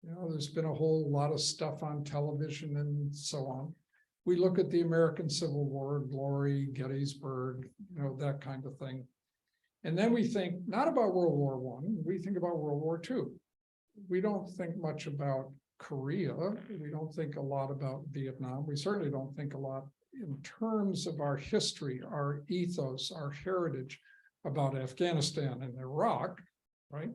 You know, there's been a whole lot of stuff on television and so on. We look at the American Civil War, Glory, Gettysburg, you know, that kind of thing. And then we think not about World War I, we think about World War II. We don't think much about Korea. We don't think a lot about Vietnam. We certainly don't think a lot in terms of our history, our ethos, our heritage about Afghanistan and Iraq, right?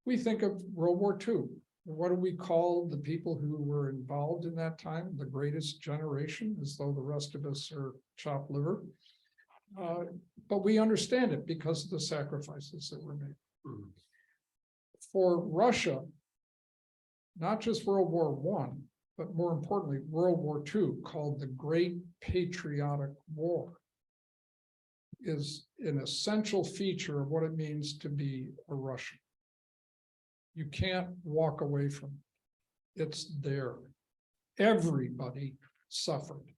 We think of World War II. What do we call the people who were involved in that time? The greatest generation, as though the rest of us are chopped liver. But we understand it because of the sacrifices that were made. Mhm. For Russia, not just World War I, but more importantly, World War II, called the Great Patriotic War, is an essential feature of what it means to be a Russian. You can't walk away from it. It's there. Everybody suffered.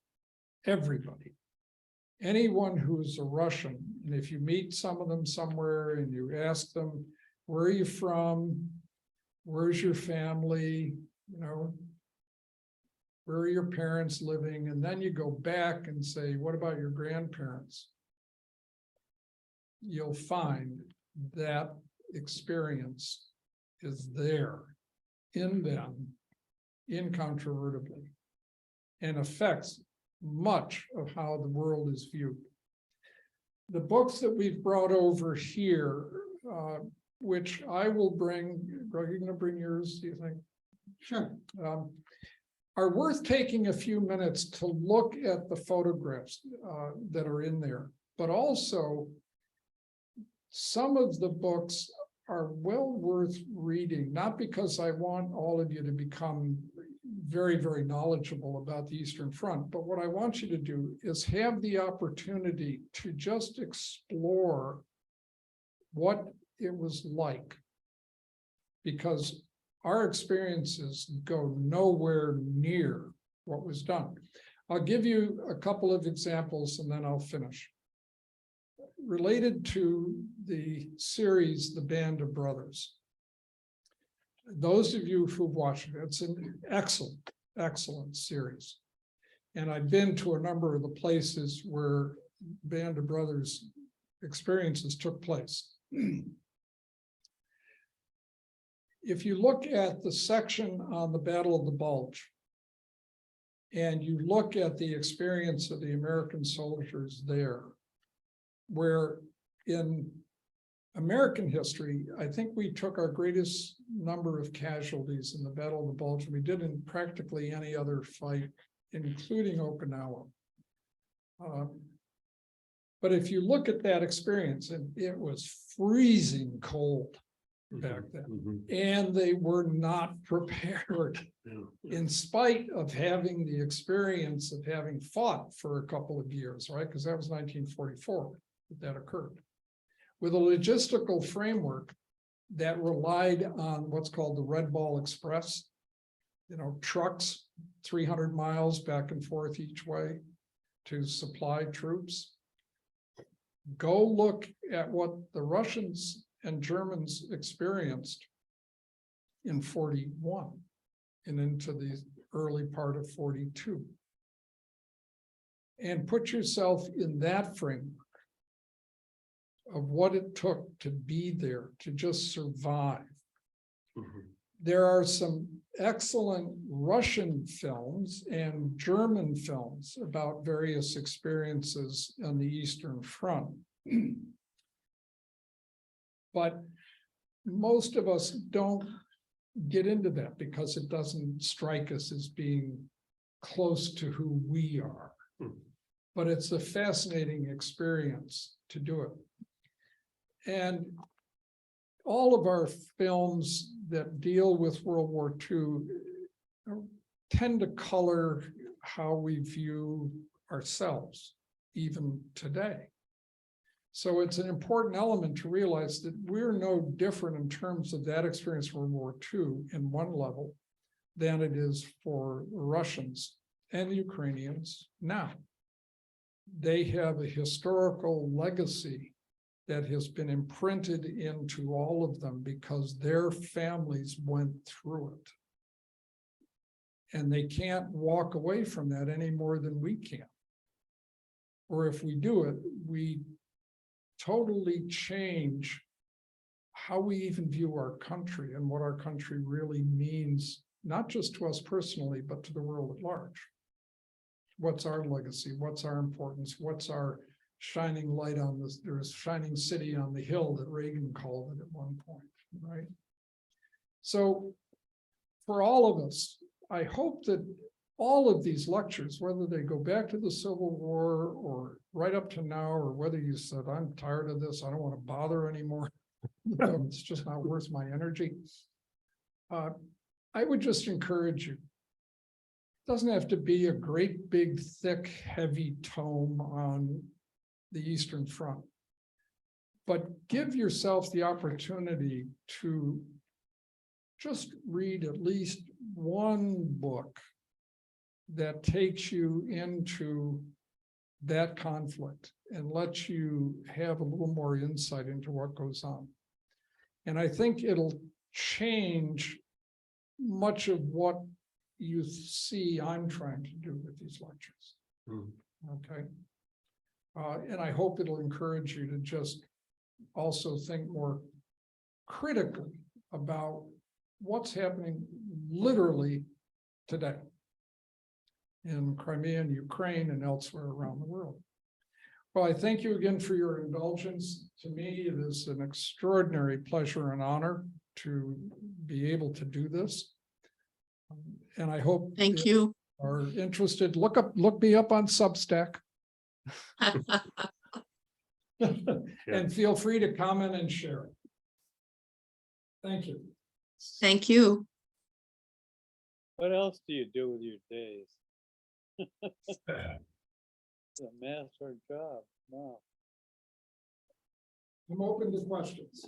Everybody. Anyone who's a Russian, and if you meet some of them somewhere and you ask them, where are you from? Where's your family? You know, where are your parents living? And then you go back and say, what about your grandparents? You'll find that experience is there in them incontrovertibly and affects much of how the world is viewed. The books that we've brought over here, which I will bring, Greg, are you going to bring yours, do you think? Sure. Are worth taking a few minutes to look at the photographs that are in there, but also some of the books are well worth reading, not because I want all of you to become very, very knowledgeable about the Eastern Front, but what I want you to do is have the opportunity to just explore what it was like, because our experiences go nowhere near what was done. I'll give you a couple of examples and then I'll finish. Related to the series, The Band of Brothers. Those of you who've watched it, it's an excellent, excellent series. And I've been to a number of the places where Band of Brothers experiences took place. If you look at the section on the Battle of the Bulge, and you look at the experience of the American soldiers there, where in American history, I think we took our greatest number of casualties in the Battle of the Bulge we did in practically any other fight, including Okinawa. But if you look at that experience, and it was freezing cold. back then. Mhm. And they were not prepared, Yeah. in spite of having the experience of having fought for a couple of years, right? Because that was 1944 that occurred. With a logistical framework that relied on what's called the Red Ball Express. You know, trucks 300 miles back and forth each way to supply troops. Go look at what the Russians and Germans experienced in 41 and into the early part of 42. And put yourself in that framework of what it took to be there, to just survive. Mhm. There are some excellent Russian films and German films about various experiences on the Eastern Front. But most of us don't get into that because it doesn't strike us as being close to who we are. Hmm. But it's a fascinating experience to do it. And all of our films that deal with World War II tend to color how we view ourselves, even today. So it's an important element to realize that we're no different in terms of that experience from World War II in one level than it is for the Russians and the Ukrainians now. They have a historical legacy that has been imprinted into all of them because their families went through it. And they can't walk away from that any more than we can. Or if we do it, we totally change how we even view our country and what our country really means, not just to us personally, but to the world at large. What's our legacy? What's our importance? What's our shining light on this? There's shining city on the hill that Reagan called it at one point, right? So for all of us, I hope that all of these lectures, whether they go back to the Civil War or right up to now, or whether you said, I'm tired of this, I don't want to bother anymore. It's just not worth my energy. I would just encourage you. It doesn't have to be a great, big, thick, heavy tome on the Eastern Front. But give yourself the opportunity to just read at least one book that takes you into that conflict and lets you have a little more insight into what goes on. And I think it'll change much of what you see I'm trying to do with these lectures. Hmm. Okay. And I hope it'll encourage you to just also think more critically about what's happening literally today in Crimea and Ukraine and elsewhere around the world. Well, I thank you again for your indulgence. To me, it is an extraordinary pleasure and honor to be able to do this. And I hope Thank you. are interested, look me up on Substack. And feel free to comment and share it. Thank you. Thank you. What else do you do with your days? It's a master job. Wow. I'm open to questions.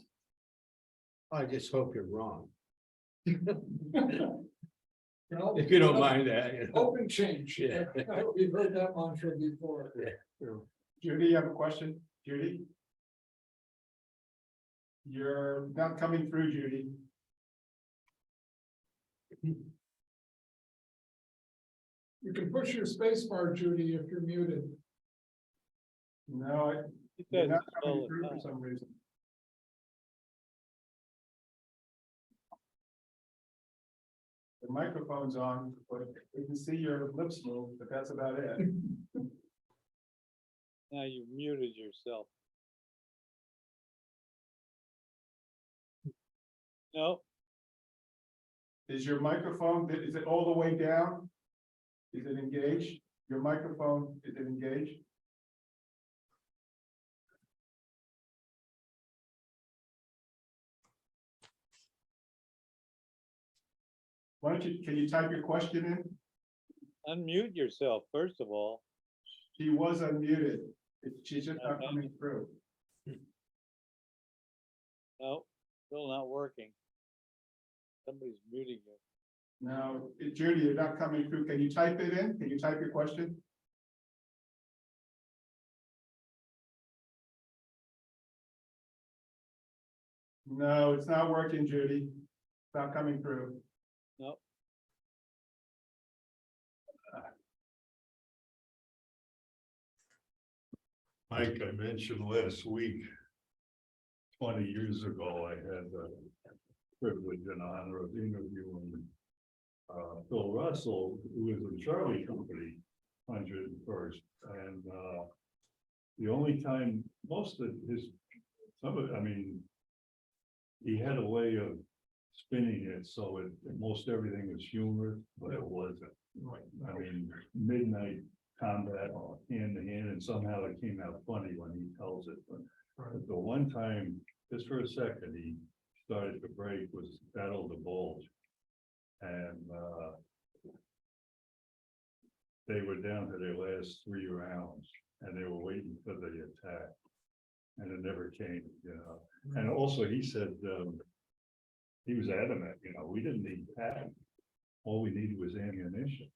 I just hope you're wrong, Well, if you don't mind that. You know. Open change. Yeah. We've heard that mantra before. Judy, you have a question? Judy? You're not coming through, Judy. You can push your space bar, Judy, if you're muted. No, He you're does not this coming all through the for time. some reason. The microphone's on, but we can see your lips move, but that's about it. Now you muted yourself. No, Is your microphone, is it all the way down? Is it engaged? Your microphone, is it engaged? Why don't you, can you type your question in? Unmute yourself, first of all. She was unmuted. She's just not coming through. No, still not working. Somebody's muting you. No, Judy, you're not coming through. Can you type it in? Can you type your question? No, it's not working, Judy. It's not coming through. Nope. Mike, I mentioned last week, 20 years ago, I had the privilege and honor of interviewing Phil Russell, who was in Charlie Company, 101st, and the only time, most of his, some of, I mean, he had a way of spinning it so it, most everything was humor, but it wasn't. I mean, midnight combat hand to hand, and somehow it came out funny when he tells it, but the one time, just for a second, he started to break was Battle of the Bulge. And they were down to their last 3 rounds and they were waiting for the attack. And it never came, you know. And also he said, he was adamant, you know, we didn't need pack. All we needed was ammunition.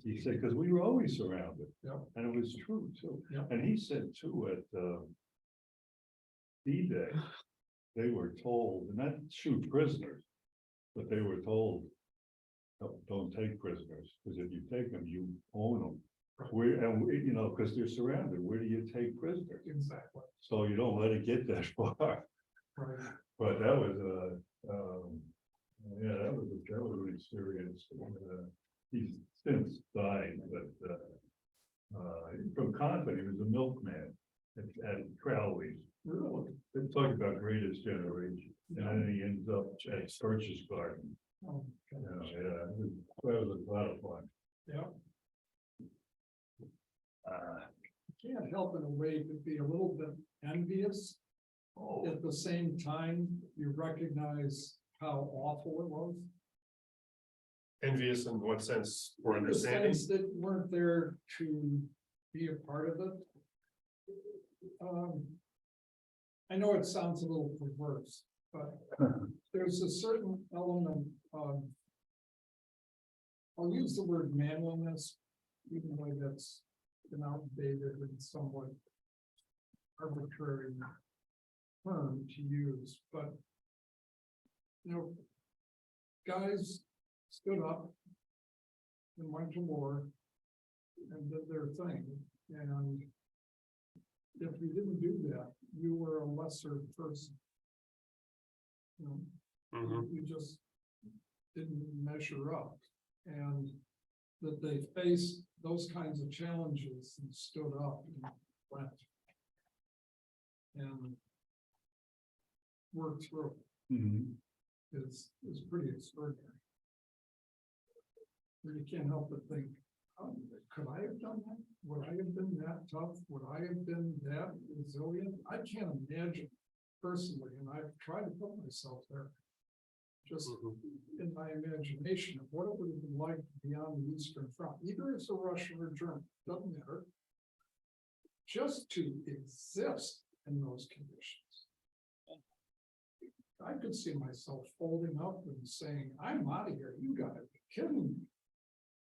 He said, because we were always surrounded. Yep. And it was true too. Yep. And he said too at D-Day, they were told, not shoot prisoners, but they were told, don't take prisoners, because if you take them, you own them. You know, because they're surrounded, where do you take prisoners? Exactly. So you don't let it get that far. Right. But that was yeah, that was an experience. He's since died, but from Compton, he was a milkman at Crowley's. Really? They talk about greatest generation, and then he ends up at Purchase Garden. Oh, You okay. know, yeah, that was a lot of fun. Yeah. Uh, Can't help in a way to be a little bit envious. oh, At the same time, you recognize how awful it was. Envious in what sense? Or In the understanding? sense that weren't there to be a part of it. I know it sounds a little perverse, but there's a certain element of, I'll use the word manliness, even though that's an outdated and somewhat arbitrary term to use, but you know, guys stood up and went to war and did their thing, and if you didn't do that, you were a lesser person. You know, Mhm. you just didn't measure up, and that they faced those kinds of challenges and stood up and went. And worked through mhm. is pretty extraordinary. And you can't help but think, oh, could I have done that? Would I have been that tough? Would I have been that resilient? I can't imagine personally, and I've tried to put myself there. Just in my imagination of what it would have been like to be on the Eastern Front, either as a Russian or German, doesn't matter. Just to exist in those conditions. I could see myself folding up and saying, I'm out of here, you gotta be kidding me.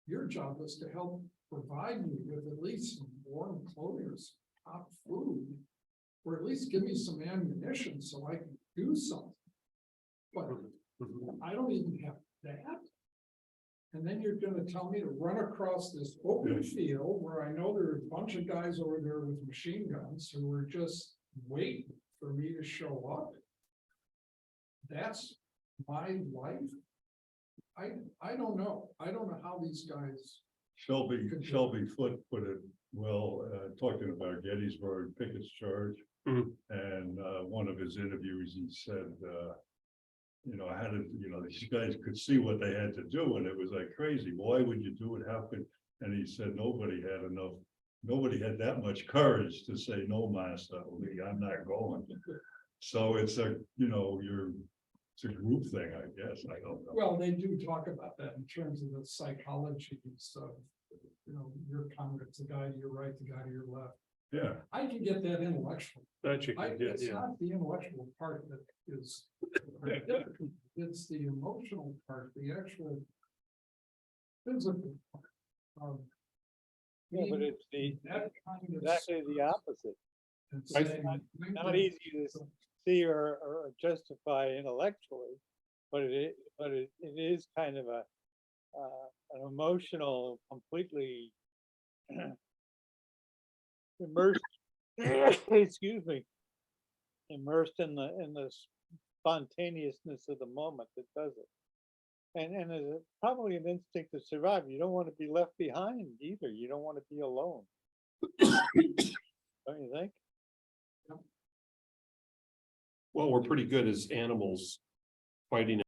Your job is to help provide me with at least some warm clothing or some hot food. Or at least give me some ammunition so I can do something. But I don't even have that. And then you're gonna tell me to run across this open field where I know there are a bunch of guys over there with machine guns who were just waiting for me to show up. That's my life. I don't know. I don't know how these guys. Shelby Foote put it well, talking about Gettysburg, Pickett's charge. Mhm. And one of his interviews, he said, you know, how did, you know, these guys could see what they had to do, and it was like crazy. Why would you do it? How could? And he said nobody had that much courage to say, no, Master Lee, I'm not going. So it's a, you know, It's a group thing, I guess, I don't know. Well, they do talk about that in terms of the psychologies of, your comments, the guy to your right, the guy to your left. Yeah, I can get that intellectual. That you can get, It's yeah. not the intellectual part that is. difficult. It's the emotional part, the actual. Physical part. Yeah, but being it's the, that kind of exactly the opposite. and I saying, Not easy to see or justify intellectually, but it is kind of a, an emotional, completely immersed, excuse me, immersed in the spontaneousness of the moment that does it. And it's probably an instinct to survive. You don't want to be left behind either. You don't want to be alone. Don't you think? Well, we're pretty good as animals fighting